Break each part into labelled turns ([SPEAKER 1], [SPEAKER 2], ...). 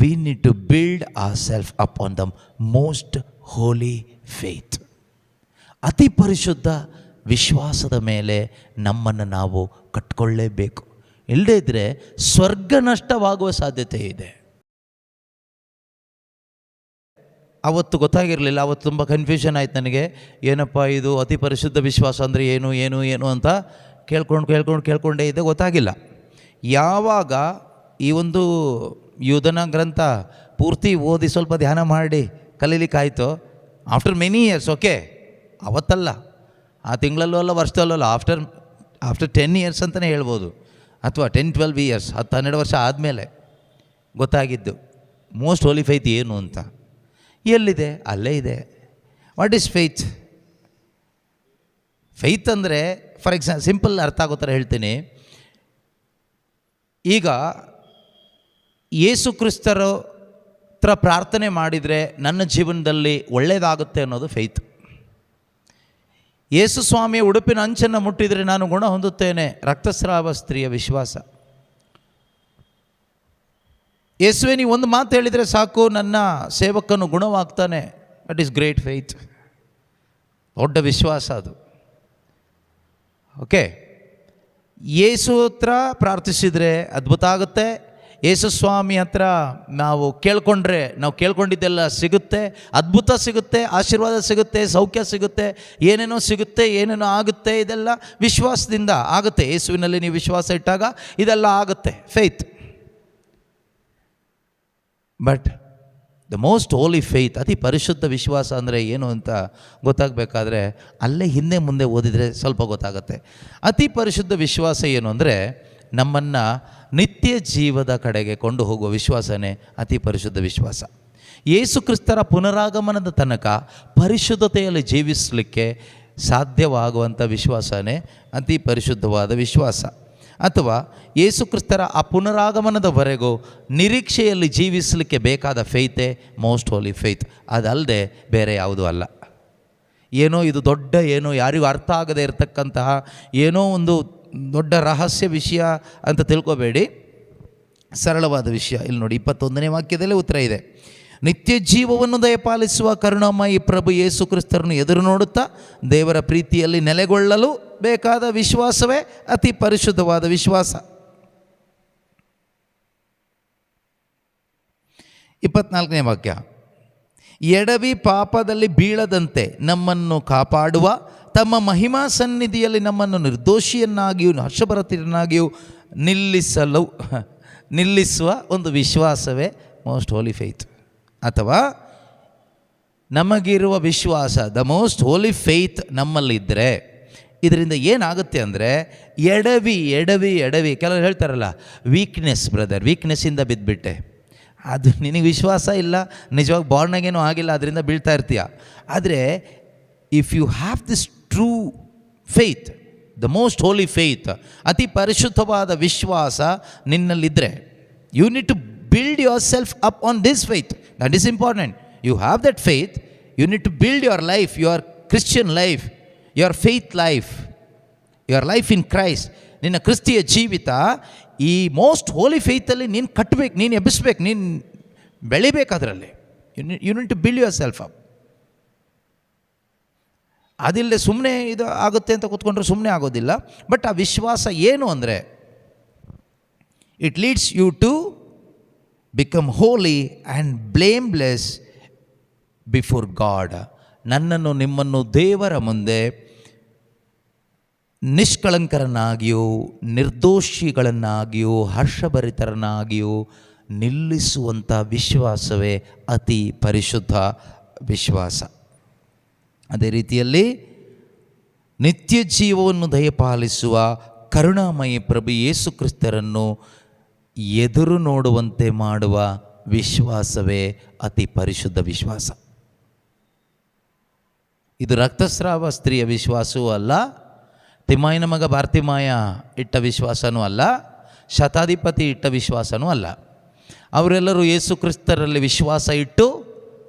[SPEAKER 1] V need to build ourself up on the most holy faith. ಅತಿ ಪರಿಶುದ್ಧ ವಿಶ್ವಾಸದ ಮೇಲೆ ನಮ್ಮನ್ನು ನಾವು ಕಟ್ಕೊಳ್ಳೇಬೇಕು. ಇಲ್ಲದೇ ಇದ್ದರೆ ಸ್ವರ್ಗ ನಷ್ಟವಾಗುವ ಸಾಧ್ಯತೆ ಇದೆ. ಅವತ್ತು ಗೊತ್ತಾಗಿರಲಿಲ್ಲ, ಅವತ್ತು ತುಂಬ ಕನ್ಫ್ಯೂಷನ್ ಆಯ್ತು ನನಗೆ. ಏನಪ್ಪ ಇದು ಅತಿ ಪರಿಶುದ್ಧ ವಿಶ್ವಾಸ ಅಂದರೆ ಏನು ಏನು ಏನು ಅಂತ ಕೇಳ್ಕೊಂಡೇ ಇದೆ, ಗೊತ್ತಾಗಿಲ್ಲ. ಯಾವಾಗ ಈ ಒಂದು ಯೂದನ ಗ್ರಂಥ ಪೂರ್ತಿ ಓದಿ ಸ್ವಲ್ಪ ಧ್ಯಾನ ಮಾಡಿ ಕಲೀಲಿಕ್ಕಾಯಿತು, ಆಫ್ಟರ್ ಮೆನಿ ಇಯರ್ಸ್, ಓಕೆ, ಅವತ್ತಲ್ಲ, ಆ ತಿಂಗಳಲ್ಲೂ ಅಲ್ಲ, ವರ್ಷದಲ್ಲೂ ಅಲ್ಲ, ಆಫ್ಟರ್ 10 years ಅಂತಲೇ ಹೇಳ್ಬೋದು, ಅಥವಾ 10-12 years, 10-12 ವರ್ಷ ಆದಮೇಲೆ ಗೊತ್ತಾಗಿದ್ದು ಮೋಸ್ಟ್ ಹೋಲಿ ಫೈತ್ ಏನು ಅಂತ. ಎಲ್ಲಿದೆ? ಅಲ್ಲೇ ಇದೆ. What is faith? ಫೈತ್ ಅಂದರೆ ಫಾರ್ ಸಿಂಪಲ್ ಅರ್ಥ ಆಗೋ ಥರ ಹೇಳ್ತೀನಿ. ಈಗ ಯೇಸು ಕ್ರಿಸ್ತರ ಹತ್ರ ಪ್ರಾರ್ಥನೆ ಮಾಡಿದರೆ ನನ್ನ ಜೀವನದಲ್ಲಿ ಒಳ್ಳೆಯದಾಗುತ್ತೆ ಅನ್ನೋದು ಫೈತ್. ಯೇಸು ಸ್ವಾಮಿಯ ಉಡುಪಿನ ಅಂಚನ್ನು ಮುಟ್ಟಿದರೆ ನಾನು ಗುಣ ಹೊಂದುತ್ತೇನೆ, ರಕ್ತಸ್ರಾವ ಸ್ತ್ರೀಯ ವಿಶ್ವಾಸ. ಯೇಸುವೆ ನೀವು ಒಂದು ಮಾತು ಹೇಳಿದರೆ ಸಾಕು, ನನ್ನ ಸೇವಕನು ಗುಣವಾಗ್ತಾನೆ, ದಟ್ ಈಸ್ ಗ್ರೇಟ್ ಫೇತ್. ದೊಡ್ಡ ವಿಶ್ವಾಸ ಅದು. ಓಕೆ, ಯೇಸು ಹತ್ರ ಪ್ರಾರ್ಥಿಸಿದರೆ ಅದ್ಭುತ ಆಗುತ್ತೆ. ಯೇಸು ಸ್ವಾಮಿ ಹತ್ರ ನಾವು ಕೇಳ್ಕೊಂಡ್ರೆ ನಾವು ಕೇಳ್ಕೊಂಡಿದ್ದೆಲ್ಲ ಸಿಗುತ್ತೆ, ಅದ್ಭುತ ಸಿಗುತ್ತೆ, ಆಶೀರ್ವಾದ ಸಿಗುತ್ತೆ, ಸೌಖ್ಯ ಸಿಗುತ್ತೆ, ಏನೇನೋ ಸಿಗುತ್ತೆ, ಏನೇನೋ ಆಗುತ್ತೆ. ಇದೆಲ್ಲ ವಿಶ್ವಾಸದಿಂದ ಆಗುತ್ತೆ. ಯೇಸುವಿನಲ್ಲಿ ನೀವು ವಿಶ್ವಾಸ ಇಟ್ಟಾಗ ಇದೆಲ್ಲ ಆಗುತ್ತೆ, faith. But the most holy faith, ಅತಿ ಪರಿಶುದ್ಧ ವಿಶ್ವಾಸ ಅಂದರೆ ಏನು ಅಂತ ಗೊತ್ತಾಗಬೇಕಾದ್ರೆ ಅಲ್ಲೇ ಹಿಂದೆ ಮುಂದೆ ಓದಿದರೆ ಸ್ವಲ್ಪ ಗೊತ್ತಾಗುತ್ತೆ. ಅತಿ ಪರಿಶುದ್ಧ ವಿಶ್ವಾಸ ಏನು ಅಂದರೆ ನಮ್ಮನ್ನು ನಿತ್ಯ ಜೀವದ ಕಡೆಗೆ ಕೊಂಡು ಹೋಗುವ ವಿಶ್ವಾಸನೇ ಅತಿ ಪರಿಶುದ್ಧ ವಿಶ್ವಾಸ. ಯೇಸು ಕ್ರಿಸ್ತರ ಪುನರಾಗಮನದ ತನಕ ಪರಿಶುದ್ಧತೆಯಲ್ಲಿ ಜೀವಿಸಲಿಕ್ಕೆ ಸಾಧ್ಯವಾಗುವಂಥ ವಿಶ್ವಾಸನೇ ಅತಿ ಪರಿಶುದ್ಧವಾದ ವಿಶ್ವಾಸ. ಅಥವಾ ಯೇಸು ಕ್ರಿಸ್ತರ ಆ ಪುನರಾಗಮನದವರೆಗೂ ನಿರೀಕ್ಷೆಯಲ್ಲಿ ಜೀವಿಸಲಿಕ್ಕೆ ಬೇಕಾದ ಫೇತೇ ಮೋಸ್ಟ್ ಹೋಲಿ ಫೇತ್. ಅದಲ್ಲದೆ ಬೇರೆ ಯಾವುದೂ ಅಲ್ಲ. ಏನೋ ಇದು ದೊಡ್ಡ, ಏನೋ ಯಾರಿಗೂ ಅರ್ಥ ಆಗದೆ ಇರತಕ್ಕಂತಹ ಏನೋ ಒಂದು ದೊಡ್ಡ ರಹಸ್ಯ ವಿಷಯ ಅಂತ ತಿಳ್ಕೊಬೇಡಿ. ಸರಳವಾದ ವಿಷಯ. ಇಲ್ಲಿ ನೋಡಿ, 21ನೇ ವಾಕ್ಯದಲ್ಲೇ ಉತ್ತರ ಇದೆ. ನಿತ್ಯ ಜೀವವನ್ನು ದಯಪಾಲಿಸುವ ಕರುಣಾಮಯಿ ಪ್ರಭು ಯೇಸು ಕ್ರಿಸ್ತರನ್ನು ಎದುರು ನೋಡುತ್ತಾ ದೇವರ ಪ್ರೀತಿಯಲ್ಲಿ ನೆಲೆಗೊಳ್ಳಲು ಬೇಕಾದ ವಿಶ್ವಾಸವೇ ಅತಿ ಪರಿಶುದ್ಧವಾದ ವಿಶ್ವಾಸ. 24ನೇ ವಾಕ್ಯ, ಎಡವಿ ಪಾಪದಲ್ಲಿ ಬೀಳದಂತೆ ನಮ್ಮನ್ನು ಕಾಪಾಡುವ ತಮ್ಮ ಮಹಿಮಾ ಸನ್ನಿಧಿಯಲ್ಲಿ ನಮ್ಮನ್ನು ನಿರ್ದೋಷಿಯನ್ನಾಗಿಯೂ ಹರ್ಷಭರಿತರನ್ನಾಗಿಯೂ ನಿಲ್ಲಿಸುವ ಒಂದು ವಿಶ್ವಾಸವೇ ಮೋಸ್ಟ್ ಹೋಲಿ ಫೇತ್. ಅಥವಾ ನಮಗಿರುವ ವಿಶ್ವಾಸ, ದ ಮೋಸ್ಟ್ ಹೋಲಿ ಫೇತ್ ನಮ್ಮಲ್ಲಿದ್ದರೆ ಇದರಿಂದ ಏನಾಗುತ್ತೆ ಅಂದರೆ ಎಡವಿ ಎಡವಿ ಎಡವಿ ಕೆಲವರು ಹೇಳ್ತಾರಲ್ಲ, ವೀಕ್ನೆಸ್ ಬ್ರದರ್, ವೀಕ್ನೆಸ್ಸಿಂದ ಬಿದ್ದುಬಿಟ್ಟೆ, ಅದು ನಿನಗೆ ವಿಶ್ವಾಸ ಇಲ್ಲ, ನಿಜವಾಗಿ ಬಾರ್ನಾಗೇನೂ ಆಗಿಲ್ಲ, ಅದರಿಂದ ಬೀಳ್ತಾ ಇರ್ತೀಯ. ಆದರೆ if you have this true faith, the most holy faith, ಅತಿ ಪರಿಶುದ್ಧವಾದ ವಿಶ್ವಾಸ ನಿನ್ನಲ್ಲಿದ್ದರೆ, you need to build yourself up on this faith. That is important. You have that faith, you need to build your life, your Christian life, your faith life, your life in Christ. ನಿನ್ನ ಕ್ರಿಸ್ತಿಯ ಜೀವಿತ ಈ most ಹೋಲಿ ಫೇತಲ್ಲಿ ನೀನು ಕಟ್ಟಬೇಕು, ನೀನು ಎಬ್ಬಿಸ್ಬೇಕು, ನೀನು ಬೆಳಿಬೇಕು. ಅದರಲ್ಲಿ you need to build yourself up. ಅದಿಲ್ಲದೆ ಸುಮ್ಮನೆ ಇದು ಆಗುತ್ತೆ ಅಂತ ಕೂತ್ಕೊಂಡ್ರೆ ಸುಮ್ಮನೆ ಆಗೋದಿಲ್ಲ. ಬಟ್ ಆ ವಿಶ್ವಾಸ ಏನು ಅಂದರೆ it leads you to become holy and blameless before God. ನನ್ನನ್ನು ನಿಮ್ಮನ್ನು ದೇವರ ಮುಂದೆ ನಿಷ್ಕಳಂಕರನ್ನಾಗಿಯೂ ನಿರ್ದೋಷಿಗಳನ್ನಾಗಿಯೂ ಹರ್ಷಭರಿತರನ್ನಾಗಿಯೂ ನಿಲ್ಲಿಸುವಂಥ ವಿಶ್ವಾಸವೇ ಅತಿ ಪರಿಶುದ್ಧ ವಿಶ್ವಾಸ. ಅದೇ ರೀತಿಯಲ್ಲಿ ನಿತ್ಯ ಜೀವವನ್ನು ದಯಪಾಲಿಸುವ ಕರುಣಾಮಯಿ ಪ್ರಭು ಯೇಸು ಕ್ರಿಸ್ತರನ್ನು ಎದುರು ನೋಡುವಂತೆ ಮಾಡುವ ವಿಶ್ವಾಸವೇ ಅತಿ ಪರಿಶುದ್ಧ ವಿಶ್ವಾಸ. ಇದು ರಕ್ತಸ್ರಾವ ಸ್ತ್ರೀಯ ವಿಶ್ವಾಸವೂ ಅಲ್ಲ, ತಿಮ್ಮಾಯನ ಮಗ ಬಾರ್ತಿಮಾಯ ಇಟ್ಟ ವಿಶ್ವಾಸನೂ ಅಲ್ಲ, ಶತಾಧಿಪತಿ ಇಟ್ಟ ವಿಶ್ವಾಸನೂ ಅಲ್ಲ. ಅವರೆಲ್ಲರೂ ಯೇಸು ಕ್ರಿಸ್ತರಲ್ಲಿ ವಿಶ್ವಾಸ ಇಟ್ಟು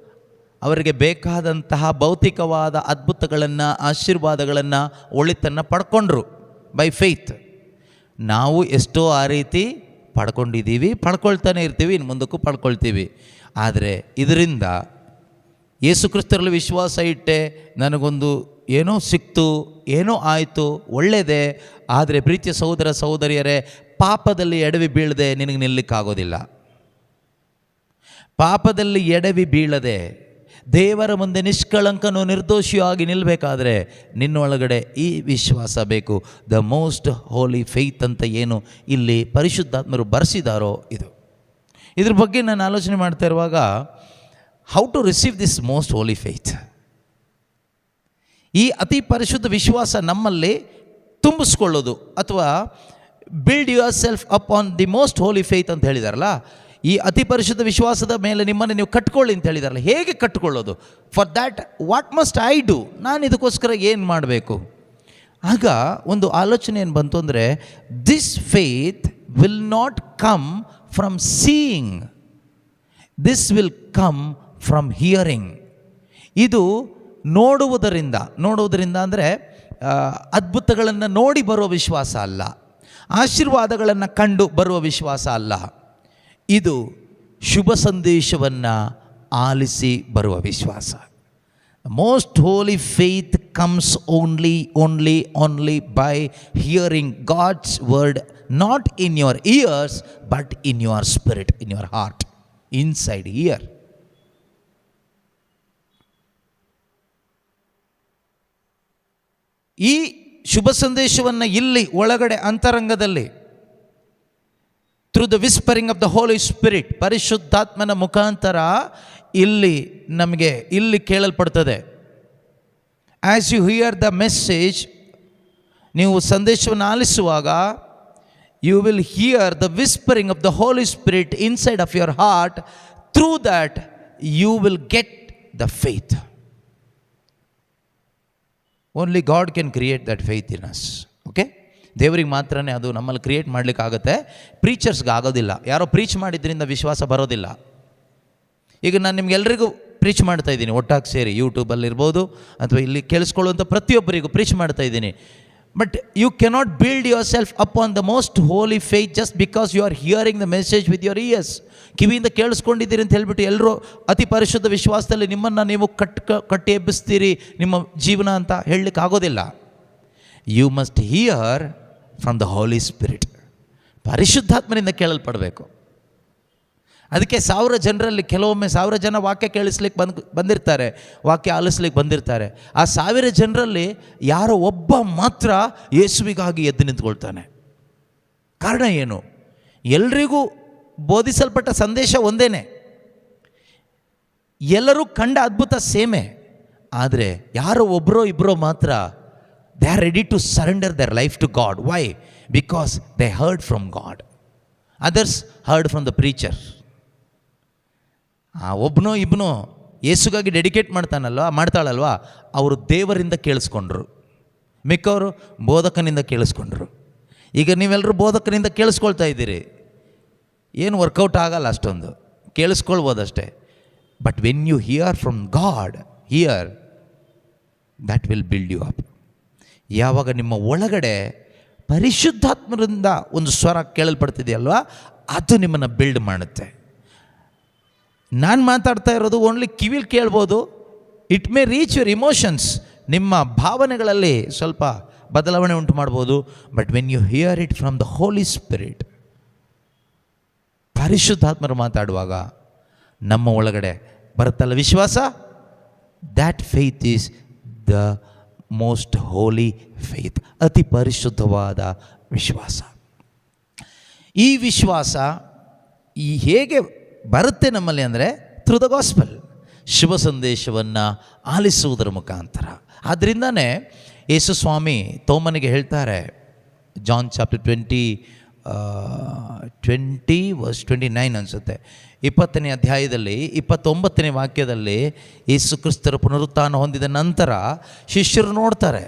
[SPEAKER 1] ಅವರಿಗೆ ಬೇಕಾದಂತಹ ಭೌತಿಕವಾದ ಅದ್ಭುತಗಳನ್ನು, ಆಶೀರ್ವಾದಗಳನ್ನು, ಒಳಿತನ್ನು ಪಡ್ಕೊಂಡ್ರು ಬೈ ಫೇತ್. ನಾವು ಎಷ್ಟೋ ಆ ರೀತಿ ಪಡ್ಕೊಂಡಿದ್ದೀವಿ, ಪಡ್ಕೊಳ್ತಾನೆ ಇರ್ತೀವಿ, ಇನ್ನು ಮುಂದಕ್ಕೂ ಪಡ್ಕೊಳ್ತೀವಿ. ಆದರೆ ಇದರಿಂದ ಯೇಸು ಕ್ರಿಸ್ತರಲ್ಲಿ ವಿಶ್ವಾಸ ಇಟ್ಟೆ, ನನಗೊಂದು ಏನೋ ಸಿಕ್ತು, ಏನೋ ಆಯಿತು, ಒಳ್ಳೆಯದೇ. ಆದರೆ ಪ್ರೀತಿಯ ಸಹೋದರ ಸಹೋದರಿಯರೇ, ಪಾಪದಲ್ಲಿ ಎಡವಿ ಬೀಳದೆ ನಿನಗೆ ನಿಲ್ಲಕ್ಕಾಗೋದಿಲ್ಲ. ಪಾಪದಲ್ಲಿ ಎಡವಿ ಬೀಳದೆ ದೇವರ ಮುಂದೆ ನಿಷ್ಕಳಂಕನೂ ನಿರ್ದೋಷಿಯಾಗಿ ನಿಲ್ಲಬೇಕಾದ್ರೆ ನಿನ್ನೊಳಗಡೆ ಈ ವಿಶ್ವಾಸ ಬೇಕು. ದ ಮೋಸ್ಟ್ ಹೋಲಿ ಫೇತ್ ಅಂತ ಏನು ಇಲ್ಲಿ ಪರಿಶುದ್ಧಾತ್ಮರು ಬರೆಸಿದಾರೋ ಇದು. ಇದ್ರ ಬಗ್ಗೆ ನಾನು ಆಲೋಚನೆ ಮಾಡ್ತಾ ಇರುವಾಗ, how to receive this most holy faith, ಈ ಅತಿ ಪರಿಶುದ್ಧ ವಿಶ್ವಾಸ ನಮ್ಮಲ್ಲಿ ತುಂಬಿಸ್ಕೊಳ್ಳೋದು, ಅಥವಾ build yourself up on the most holy faith ಅಂತ ಹೇಳಿದಾರಲ್ಲ, ಈ ಅತಿ ಪರಿಶುದ್ಧ ವಿಶ್ವಾಸದ ಮೇಲೆ ನಿಮ್ಮನ್ನು ನೀವು ಕಟ್ಕೊಳ್ಳಿ ಅಂತ ಹೇಳಿದಾರಲ್ಲ, ಹೇಗೆ ಕಟ್ಕೊಳ್ಳೋದು? For that what must I do, ನಾನು ಇದಕ್ಕೋಸ್ಕರ ಏನು ಮಾಡಬೇಕು? ಆಗ ಒಂದು ಆಲೋಚನೆ ಏನು ಬಂತು ಅಂದರೆ, this faith will not come from seeing, this will come from hearing. ಇದು ನೋಡುವುದರಿಂದ ಅಂದರೆ ಅದ್ಭುತಗಳನ್ನು ನೋಡಿ ಬರುವ ವಿಶ್ವಾಸ ಅಲ್ಲ, ಆಶೀರ್ವಾದಗಳನ್ನು ಕಂಡು ಬರುವ ವಿಶ್ವಾಸ ಅಲ್ಲ. ಇದು ಶುಭ ಸಂದೇಶವನ್ನು ಆಲಿಸಿ ಬರುವ ವಿಶ್ವಾಸ. Most holy faith comes only by hearing God's word, not in your ears but in your spirit, in your heart, inside here. ಈ ಶುಭ ಸಂದೇಶವನ್ನು ಇಲ್ಲಿ ಒಳಗಡೆ ಅಂತರಂಗದಲ್ಲಿ through the whispering of the Holy Spirit, ಪರಿಶುದ್ಧಾತ್ಮನ ಮುಖಾಂತರ ನಮಗೆ ಇಲ್ಲಿ ಕೇಳಲ್ಪಡ್ತದೆ. As you hear the message, ನೀವು ಸಂದೇಶವನ್ನು ಆಲಿಸುವಾಗ, you will hear the whispering of the Holy Spirit inside of your heart. Through that you will get the faith. Only god can create that faith in us. Okay, ದೇವರಿಗೆ ಮಾತ್ರನೇ ಅದು ನಮ್ಮಲ್ಲಿ create ಮಾಡಲಿಕ್ಕಾಗತ್ತೆ, ಪ್ರೀಚರ್ಸ್ಗೆ ಆಗೋದಿಲ್ಲ. ಯಾರೋ preach ಮಾಡಿದ್ರಿಂದ ವಿಶ್ವಾಸ ಬರೋದಿಲ್ಲ. ಈಗ ನಾನು ನಿಮ್ಗೆಲ್ರಿಗೂ ಪ್ರೀಚ್ ಮಾಡ್ತಾ ಇದ್ದೀನಿ ಒಟ್ಟಾಗಿ ಸೇರಿ, ಯೂಟ್ಯೂಬಲ್ಲಿರ್ಬೋದು ಅಥವಾ ಇಲ್ಲಿ ಕೇಳಿಸ್ಕೊಳ್ಳುವಂಥ ಪ್ರತಿಯೊಬ್ಬರಿಗೂ ಪ್ರೀಚ್ ಮಾಡ್ತಾ ಇದ್ದೀನಿ. But you cannot build yourself up on the most holy faith just because you are hearing the message with your ears. ಕಿವಿಯಿಂದ ಕೇಳಿಸ್ಕೊಂಡಿದ್ದೀರಿ ಅಂತ ಹೇಳ್ಬಿಟ್ಟು ಎಲ್ಲರೂ ಅತಿ ಪರಿಶುದ್ಧ ವಿಶ್ವಾಸದಲ್ಲಿ ನಿಮ್ಮನ್ನು ನೀವು ಕಟ್ಟಿ ಎಬ್ಬಿಸ್ತೀರಿ ನಿಮ್ಮ ಜೀವನ ಅಂತ ಹೇಳಲಿಕ್ಕೆ ಆಗೋದಿಲ್ಲ. You must hear from the Holy Spirit. ಪರಿಶುದ್ಧಾತ್ಮನಿಂದ ಕೇಳಲ್ಪಡಬೇಕು. ಅದಕ್ಕೆ 1000 ಜನರಲ್ಲಿ ಕೆಲವೊಮ್ಮೆ 1000 ಜನ ವಾಕ್ಯ ಕೇಳಿಸ್ಲಿಕ್ಕೆ ಬಂದಿರ್ತಾರೆ, ವಾಕ್ಯ ಆಲಿಸ್ಲಿಕ್ಕೆ ಬಂದಿರ್ತಾರೆ. ಆ 1000 ಜನರಲ್ಲಿ ಯಾರೋ ಒಬ್ಬ ಮಾತ್ರ ಯೇಸುವಿಗಾಗಿ ಎದ್ದು ನಿಂತ್ಕೊಳ್ತಾನೆ. ಕಾರಣ ಏನು? ಎಲ್ರಿಗೂ ಬೋಧಿಸಲ್ಪಟ್ಟ ಸಂದೇಶ ಒಂದೇನೆ, ಎಲ್ಲರೂ ಕಂಡ ಅದ್ಭುತ ಸೇಮೆ. ಆದರೆ ಯಾರೋ ಒಬ್ಬರೋ ಇಬ್ಬರೋ ಮಾತ್ರ they are ready to surrender their life to God. Why? Because they heard from God. Others heard from the preacher. ಒಬ್ಬನೋ ಇಬ್ಬನೋ ಯೇಸುಗಾಗಿ ಡೆಡಿಕೇಟ್ ಮಾಡ್ತಾಳಲ್ವ, ಅವರು ದೇವರಿಂದ ಕೇಳಿಸ್ಕೊಂಡ್ರು, ಮಿಕ್ಕವರು ಬೋಧಕನಿಂದ ಕೇಳಿಸ್ಕೊಂಡ್ರು. ಈಗ ನೀವೆಲ್ಲರೂ ಬೋಧಕನಿಂದ ಕೇಳಿಸ್ಕೊಳ್ತಾ ಇದ್ದೀರಿ, ಏನು ವರ್ಕೌಟ್ ಆಗಲ್ಲ, ಅಷ್ಟೊಂದು ಕೇಳಿಸ್ಕೊಳ್ಬೋದಷ್ಟೇ. But when you hear from God, hear that will build you up. ಯಾವಾಗ ನಿಮ್ಮ ಒಳಗಡೆ ಪರಿಶುದ್ಧಾತ್ಮರಿಂದ ಒಂದು ಸ್ವರ ಕೇಳಲ್ಪಡ್ತಿದೆಯಲ್ವ, ಅದು ನಿಮ್ಮನ್ನು ಬಿಲ್ಡ್ ಮಾಡುತ್ತೆ. ನಾನು ಮಾತಾಡ್ತಾ ಇರೋದು ಓನ್ಲಿ ಕಿವಿಲಿ ಕೇಳ್ಬೋದು, it may reach your emotions, ನಿಮ್ಮ ಭಾವನೆಗಳಲ್ಲಿ ಸ್ವಲ್ಪ ಬದಲಾವಣೆ ಉಂಟು ಮಾಡ್ಬೋದು. But when you hear it from the Holy Spirit, ಪರಿಶುದ್ಧಾತ್ಮರು ಮಾತಾಡುವಾಗ ನಮ್ಮ ಒಳಗಡೆ ಬರುತ್ತಲ್ಲ ವಿಶ್ವಾಸ, that faith is the most holy faith, ಅತಿ ಪರಿಶುದ್ಧವಾದ ವಿಶ್ವಾಸ. ಈ ವಿಶ್ವಾಸ ಹೇಗೆ ಬರುತ್ತೆ ನಮ್ಮಲ್ಲಿ ಅಂದರೆ ಥ್ರೂ ದ ಗಾಸ್ಪಲ್, ಶುಭ ಸಂದೇಶವನ್ನು ಆಲಿಸುವುದರ ಮುಖಾಂತರ. ಆದ್ದರಿಂದನೇ ಯೇಸು ಸ್ವಾಮಿ ತೋಮನಿಗೆ ಹೇಳ್ತಾರೆ, ಜಾನ್ ಚಾಪ್ಟರ್ 20:29 ಅನಿಸುತ್ತೆ, 20ನೇ ಅಧ್ಯಾಯದಲ್ಲಿ 29ನೇ ವಾಕ್ಯದಲ್ಲಿ ಯೇಸು ಕ್ರಿಸ್ತರು ಪುನರುತ್ಥಾನ ಹೊಂದಿದ ನಂತರ ಶಿಷ್ಯರು ನೋಡ್ತಾರೆ,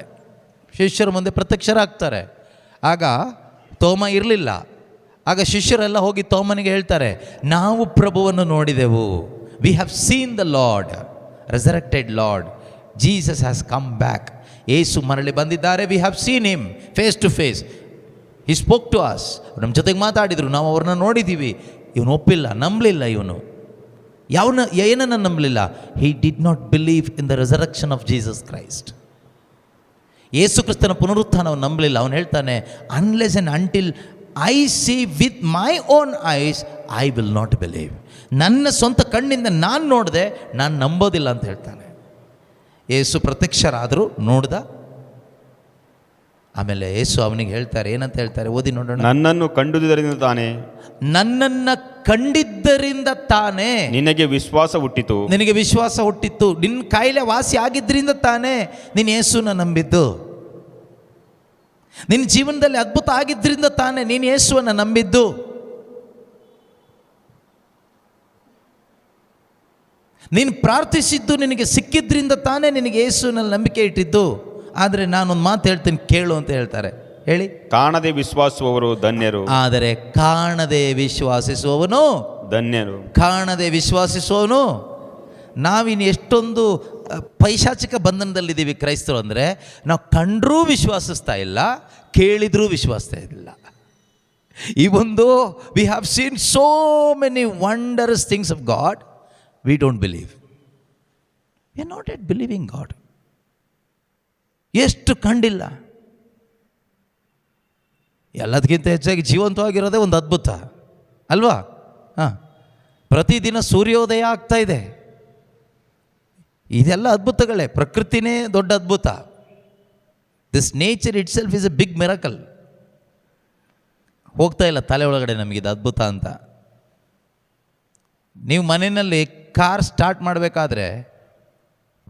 [SPEAKER 1] ಶಿಷ್ಯರ ಮುಂದೆ ಪ್ರತ್ಯಕ್ಷರಾಗ್ತಾರೆ. ಆಗ ತೋಮ ಇರಲಿಲ್ಲ. ಆಗ ಶಿಷ್ಯರೆಲ್ಲ ಹೋಗಿ ತೋಮನಿಗೆ ಹೇಳ್ತಾರೆ, ನಾವು ಪ್ರಭುವನ್ನು ನೋಡಿದೆವು, we have seen the Lord, resurrected Lord, Jesus has come back. ಯೇಸು ಮರಳಿ ಬಂದಿದ್ದಾರೆ, we have seen him face to face. He spoke to us, ನಮ್ಮ ಜೊತೆಗೆ ಮಾತಾಡಿದರು, ನಾವು ಅವ್ರನ್ನ ನೋಡಿದ್ದೀವಿ. ಇವನು ಒಪ್ಪಿಲ್ಲ, ನಂಬಲಿಲ್ಲ. ಇವನು ಏನನ್ನು ನಂಬಲಿಲ್ಲ? He did not believe in the resurrection of Jesus Christ. ಯೇಸು ಕ್ರಿಸ್ತನ ಪುನರುತ್ಥಾನವನ್ನು ನಂಬಲಿಲ್ಲ. ಅವನು ಹೇಳ್ತಾನೆ, unless and until I see with my own eyes I will not believe. ನನ್ನ ಸ್ವಂತ ಕಣ್ಣಿಂದ ನಾನು ನೋಡಿದೆ, ನಾನು ನಂಬೋದಿಲ್ಲ ಅಂತ ಹೇಳ್ತಾನೆ. ಯೇಸು ಪ್ರತ್ಯಕ್ಷರಾದರೂ ನೋಡ್ದ. ಆಮೇಲೆ ಯೇಸು ಅವನಿಗೆ ಹೇಳ್ತಾರೆ, ಏನಂತ ಹೇಳ್ತಾರೆ, ಓದಿ ನೋಡೋಣ.
[SPEAKER 2] ನನ್ನನ್ನು ಕಂಡುದರಿಂದ ತಾನೇ,
[SPEAKER 1] ನನ್ನನ್ನು ಕಂಡಿದ್ದರಿಂದ ತಾನೇ
[SPEAKER 2] ನಿನಗೆ ವಿಶ್ವಾಸ ಹುಟ್ಟಿತು.
[SPEAKER 1] ನಿನಗೆ ವಿಶ್ವಾಸ ಹುಟ್ಟಿತ್ತು. ನಿನ್ನ ಕಾಯಿಲೆ ವಾಸಿ ಆಗಿದ್ದರಿಂದ ತಾನೇ ನೀನು ಯೇಸುನ ನಂಬಿದ್ದು. ನಿನ್ನ ಜೀವನದಲ್ಲಿ ಅದ್ಭುತ ಆಗಿದ್ದರಿಂದ ತಾನೇ ನೀನು ಯೇಸುವನ್ನು ನಂಬಿದ್ದು. ನೀನು ಪ್ರಾರ್ಥಿಸಿದ್ದು ನಿನಗೆ ಸಿಕ್ಕಿದ್ರಿಂದ ತಾನೇ ನಿನಗೆ ಯೇಸುವಿನಲ್ಲಿ ನಂಬಿಕೆ ಇಟ್ಟಿದ್ದು. ಆದರೆ ನಾನೊಂದು ಮಾತು ಹೇಳ್ತೀನಿ, ಕೇಳು ಅಂತ ಹೇಳ್ತಾರೆ. ಹೇಳಿ.
[SPEAKER 2] ಕಾಣದೆ ವಿಶ್ವಾಸಿಸುವವರು ಧನ್ಯರು.
[SPEAKER 1] ಆದರೆ ಕಾಣದೆ ವಿಶ್ವಾಸಿಸುವವನು
[SPEAKER 2] ಧನ್ಯರು.
[SPEAKER 1] ಕಾಣದೆ ವಿಶ್ವಾಸಿಸುವವನು. ನಾವಿನ್ನು ಎಷ್ಟೊಂದು ಪೈಶಾಚಿಕ ಬಂಧನದಲ್ಲಿದ್ದೀವಿ ಕ್ರೈಸ್ತರು ಅಂದರೆ, ನಾವು ಕಂಡರೂ ವಿಶ್ವಾಸಿಸ್ತಾ ಇಲ್ಲ, ಕೇಳಿದರೂ ವಿಶ್ವಾಸಿಸ್ತಾ ಇಲ್ಲ. ಈ ಒಂದು we have seen so many wondrous things of God, we don't believe. We are not at believing God. ಎಷ್ಟು ಕಂಡಿಲ್ಲ. ಎಲ್ಲದಕ್ಕಿಂತ ಹೆಚ್ಚಾಗಿ ಜೀವಂತವಾಗಿರೋದೇ ಒಂದು ಅದ್ಭುತ ಅಲ್ವಾ? ಹಾಂ, ಪ್ರತಿದಿನ ಸೂರ್ಯೋದಯ ಆಗ್ತಾ ಇದೆ. ಇದೆಲ್ಲ ಅದ್ಭುತಗಳೇ. ಪ್ರಕೃತಿನೇ ದೊಡ್ಡ ಅದ್ಭುತ. This nature itself is a big miracle. ಹೋಗ್ತಾ ಇಲ್ಲ ತಲೆ ಒಳಗಡೆ ನಮಗಿದು ಅದ್ಭುತ ಅಂತ. ನೀವು ಮನೆಯಲ್ಲಿ ಕಾರ್ ಸ್ಟಾರ್ಟ್ ಮಾಡಬೇಕಾದ್ರೆ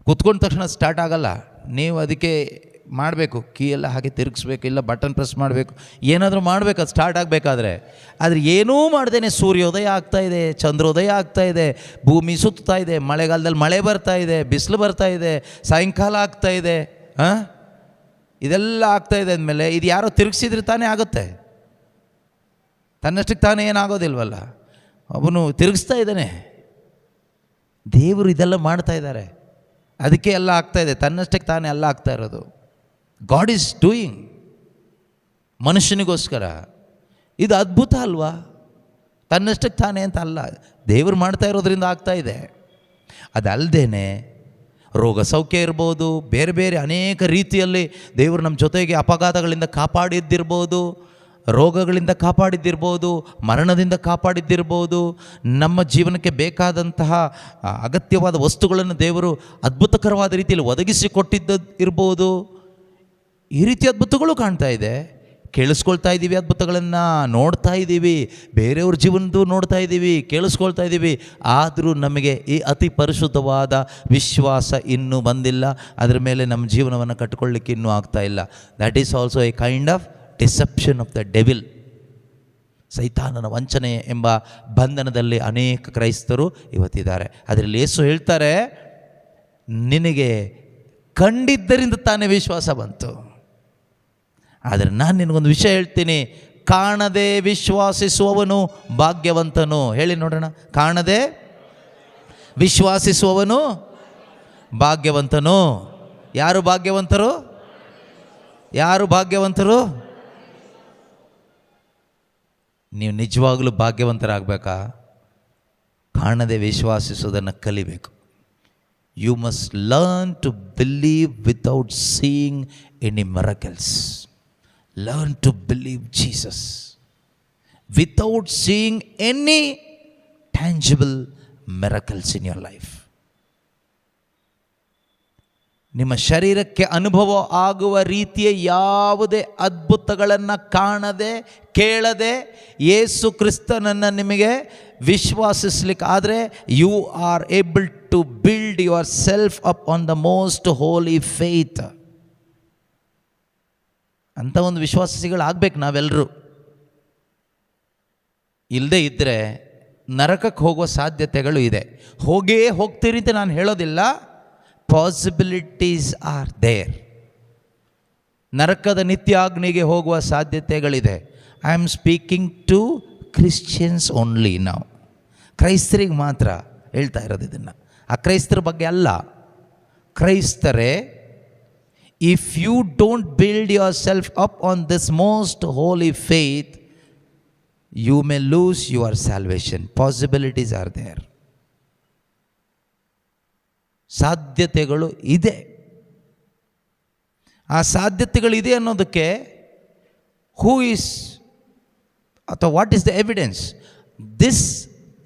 [SPEAKER 1] ಕುತ್ಕೊಂಡ ತಕ್ಷಣ ಸ್ಟಾರ್ಟ್ ಆಗಲ್ಲ. ನೀವು ಅದಕ್ಕೆ ಮಾಡಬೇಕು, ಕೀ ಎಲ್ಲ ಹಾಗೆ ತಿರುಗಿಸ್ಬೇಕು, ಇಲ್ಲ ಬಟನ್ ಪ್ರೆಸ್ ಮಾಡಬೇಕು, ಏನಾದರೂ ಮಾಡಬೇಕು ಅದು ಸ್ಟಾರ್ಟ್ ಆಗಬೇಕಾದ್ರೆ. ಆದರೆ ಏನೂ ಮಾಡ್ದೇನೆ ಸೂರ್ಯೋದಯ ಆಗ್ತಾ ಇದೆ, ಚಂದ್ರೋದಯ ಆಗ್ತಾ ಇದೆ, ಭೂಮಿ ಸುತ್ತಾ ಇದೆ, ಮಳೆಗಾಲದಲ್ಲಿ ಮಳೆ ಬರ್ತಾ ಇದೆ, ಬಿಸಿಲು ಬರ್ತಾ ಇದೆ, ಸಾಯಂಕಾಲ ಆಗ್ತಾ ಇದೆ. ಇದೆಲ್ಲ ಆಗ್ತಾ ಇದೆ ಅಂದಮೇಲೆ ಇದು ಯಾರೋ ತಿರುಗಿಸಿದ್ರೆ ತಾನೇ ಆಗುತ್ತೆ. ತನ್ನಷ್ಟಕ್ಕೆ ತಾನೇ ಏನಾಗೋದಿಲ್ವಲ್ಲ, ಅವನು ತಿರುಗಿಸ್ತಾ ಇದ್ದಾನೆ. ದೇವರು ಇದೆಲ್ಲ ಮಾಡ್ತಾ ಇದ್ದಾರೆ, ಅದಕ್ಕೆ ಎಲ್ಲ ಆಗ್ತಾ ಇದೆ. ತನ್ನಷ್ಟಕ್ಕೆ ತಾನೇ ಎಲ್ಲ ಆಗ್ತಾ ಇರೋದು. ಗಾಡ್ ಈಸ್ ಡೂಯಿಂಗ್ ಮನುಷ್ಯನಿಗೋಸ್ಕರ. ಇದು ಅದ್ಭುತ ಅಲ್ವಾ? ತನ್ನಷ್ಟಕ್ಕೆ ತಾನೇ ಅಂತ ಅಲ್ಲ, ದೇವರು ಮಾಡ್ತಾ ಇರೋದ್ರಿಂದ ಆಗ್ತಾ ಇದೆ. ಅದಲ್ಲದೆ ರೋಗ ಸೌಖ್ಯ ಇರ್ಬೋದು, ಬೇರೆ ಬೇರೆ ಅನೇಕ ರೀತಿಯಲ್ಲಿ ದೇವರು ನಮ್ಮ ಜೊತೆಗೆ ಅಪಘಾತಗಳಿಂದ ಕಾಪಾಡಿದ್ದಿರ್ಬೋದು, ರೋಗಗಳಿಂದ ಕಾಪಾಡಿದ್ದಿರ್ಬೋದು, ಮರಣದಿಂದ ಕಾಪಾಡಿದ್ದಿರ್ಬೋದು, ನಮ್ಮ ಜೀವನಕ್ಕೆ ಬೇಕಾದಂತಹ ಅಗತ್ಯವಾದ ವಸ್ತುಗಳನ್ನು ದೇವರು ಅದ್ಭುತಕರವಾದ ರೀತಿಯಲ್ಲಿ ಒದಗಿಸಿಕೊಟ್ಟಿದ್ದು ಇರ್ಬೋದು. ಈ ರೀತಿ ಅದ್ಭುತಗಳು ಕಾಣ್ತಾ ಇದೆ, ಕೇಳಿಸ್ಕೊಳ್ತಾ ಇದ್ದೀವಿ, ಅದ್ಭುತಗಳನ್ನು ನೋಡ್ತಾ ಇದ್ದೀವಿ, ಬೇರೆಯವ್ರ ಜೀವನದ್ದು ನೋಡ್ತಾ ಇದ್ದೀವಿ, ಕೇಳಿಸ್ಕೊಳ್ತಾ ಇದ್ದೀವಿ. ಆದರೂ ನಮಗೆ ಈ ಅತಿ ಪರಿಶುದ್ಧವಾದ ವಿಶ್ವಾಸ ಇನ್ನೂ ಬಂದಿಲ್ಲ. ಅದರ ಮೇಲೆ ನಮ್ಮ ಜೀವನವನ್ನು ಕಟ್ಟಿಕೊಳ್ಳಿಕ್ಕೆ ಇನ್ನೂ ಆಗ್ತಾ ಇಲ್ಲ. That is also A kind of deception of the devil. ಸೈತಾನನ ವಂಚನೆ ಎಂಬ ಬಂಧನದಲ್ಲಿ ಅನೇಕ ಕ್ರೈಸ್ತರು ಇವತ್ತಿದ್ದಾರೆ. ಅದರಲ್ಲಿ ಯೇಸು ಹೇಳ್ತಾರೆ, ನಿನಗೆ ಕಂಡಿದ್ದರಿಂದ ತಾನೇ ವಿಶ್ವಾಸ ಬಂತು. ಆದರೆ ನಾನು ನಿನಗೊಂದು ವಿಷಯ ಹೇಳ್ತೀನಿ, ಕಾಣದೆ ವಿಶ್ವಾಸಿಸುವವನು ಭಾಗ್ಯವಂತನು. ಹೇಳಿ ನೋಡೋಣ. ಕಾಣದೆ ವಿಶ್ವಾಸಿಸುವವನು ಭಾಗ್ಯವಂತನು. ಯಾರು ಭಾಗ್ಯವಂತರು? ಯಾರು ಭಾಗ್ಯವಂತರು? ನೀವು ನಿಜವಾಗಲೂ ಭಾಗ್ಯವಂತರಾಗಬೇಕಾ? ಕಾಣದೆ ವಿಶ್ವಾಸಿಸುವುದನ್ನು ಕಲಿಬೇಕು. You must learn to believe without seeing any miracles. Learn to believe Jesus without seeing any tangible miracles in your life. ನಿಮ್ಮ ಶರೀರಕ್ಕೆ ಅನುಭವ ಆಗುವ ರೀತಿಯ ಯಾವುದೇ ಅದ್ಭುತಗಳನ್ನು ಕಾಣದೆ ಕೇಳದೆ ಯೇಸು ಕ್ರಿಸ್ತನನ್ನು ನಿಮಗೆ ವಿಶ್ವಾಸಿಸ್ಲಿಕ್ಕೆ ಆದರೆ you are able to build yourself up on the most holy faith. ಅಂಥ ಒಂದು ವಿಶ್ವಾಸಿಗಳಾಗಬೇಕು ನಾವೆಲ್ಲರೂ. ಇಲ್ಲದೇ ಇದ್ದರೆ ನರಕಕ್ಕೆ ಹೋಗುವ ಸಾಧ್ಯತೆಗಳು ಇದೆ. ಹೋಗೇ ಹೋಗ್ತೀರಿ ಅಂತ ನಾನು ಹೇಳೋದಿಲ್ಲ, ಪಾಸಿಬಿಲಿಟೀಸ್ ಆರ್ ದೇರ್. ನರಕದ ನಿತ್ಯಾಗ್ನಿಗೆ ಹೋಗುವ ಸಾಧ್ಯತೆಗಳಿದೆ. I am speaking to Christians only. ನಾವು ಕ್ರೈಸ್ತರಿಗೆ ಮಾತ್ರ ಹೇಳ್ತಾ ಇರೋದು ಇದನ್ನು, ಅಕ್ರೈಸ್ತರ ಬಗ್ಗೆ ಅಲ್ಲ. ಕ್ರೈಸ್ತರೇ If you don't build yourself up on this most holy faith, you may lose your salvation. Possibilities are there. ಸಾಧ್ಯತೆಗಳು ಇದೆ. ಆ ಸಾಧ್ಯತೆಗಳಿದೆ ಅನ್ನೋದಕ್ಕೆ ಹೂ ಈಸ್ ಅಥವಾ what is the evidence? This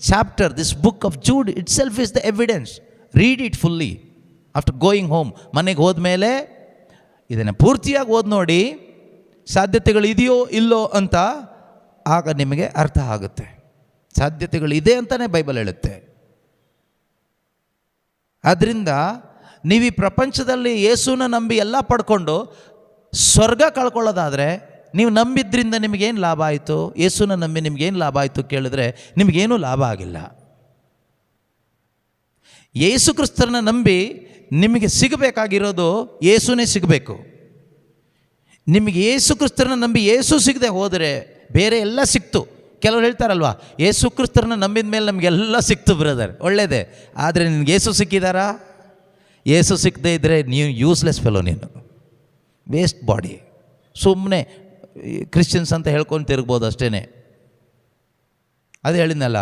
[SPEAKER 1] chapter, this book of Jude it self is the evidence. Read it fully after going home. ಮನೆಗೆ ಹೋದ್ಮೇಲೆ ಇದನ್ನು ಪೂರ್ತಿಯಾಗಿ ಓದಿ ನೋಡಿ, ಸಾಧ್ಯತೆಗಳು ಇದೆಯೋ ಇಲ್ಲೋ ಅಂತ, ಆಗ ನಿಮಗೆ ಅರ್ಥ ಆಗುತ್ತೆ. ಸಾಧ್ಯತೆಗಳಿದೆ ಅಂತಲೇ ಬೈಬಲ್ ಹೇಳುತ್ತೆ. ಆದ್ದರಿಂದ ನೀವು ಈ ಪ್ರಪಂಚದಲ್ಲಿ ಯೇಸುನ ನಂಬಿ ಎಲ್ಲ ಪಡ್ಕೊಂಡು ಸ್ವರ್ಗ ಕಳ್ಕೊಳ್ಳೋದಾದರೆ, ನೀವು ನಂಬಿದ್ರಿಂದ ನಿಮಗೇನು ಲಾಭ ಆಯಿತು? ಯೇಸುನ ನಂಬಿ ನಿಮಗೇನು ಲಾಭ ಆಯಿತು ಕೇಳಿದ್ರೆ ನಿಮಗೇನೂ ಲಾಭ ಆಗಿಲ್ಲ. ಯೇಸು ಕ್ರಿಸ್ತರನ್ನ ನಂಬಿ ನಿಮಗೆ ಸಿಗಬೇಕಾಗಿರೋದು ಯೇಸುನೇ ಸಿಗಬೇಕು. ನಿಮಗೆ ಯೇಸು ಕ್ರಿಸ್ತರನ್ನ ನಂಬಿ ಯೇಸು ಸಿಗದೆ ಹೋದರೆ ಬೇರೆ ಎಲ್ಲ ಸಿಕ್ತು. ಕೆಲವರು ಹೇಳ್ತಾರಲ್ವ, ಯೇಸು ಕ್ರಿಸ್ತರನ್ನ ನಂಬಿದ ಮೇಲೆ ನಮಗೆಲ್ಲ ಸಿಕ್ತು ಬ್ರದರ್, ಒಳ್ಳೆಯದೇ. ಆದರೆ ನಿನಗೆ ಯೇಸು ಸಿಕ್ಕಿದಾರಾ? ಯೇಸು ಸಿಕ್ಕದೇ ಇದ್ದರೆ ನೀವು ಯೂಸ್ಲೆಸ್ ಫೆಲೋ, ನೀನು ವೇಸ್ಟ್ ಬಾಡಿ. ಸುಮ್ಮನೆ ಕ್ರಿಶ್ಚಿಯನ್ಸ್ ಅಂತ ಹೇಳ್ಕೊಂಡು ತಿರುಗ್ಬೋದು ಅಷ್ಟೇ. ಅದು ಹೇಳಿದ್ನಲ್ಲ,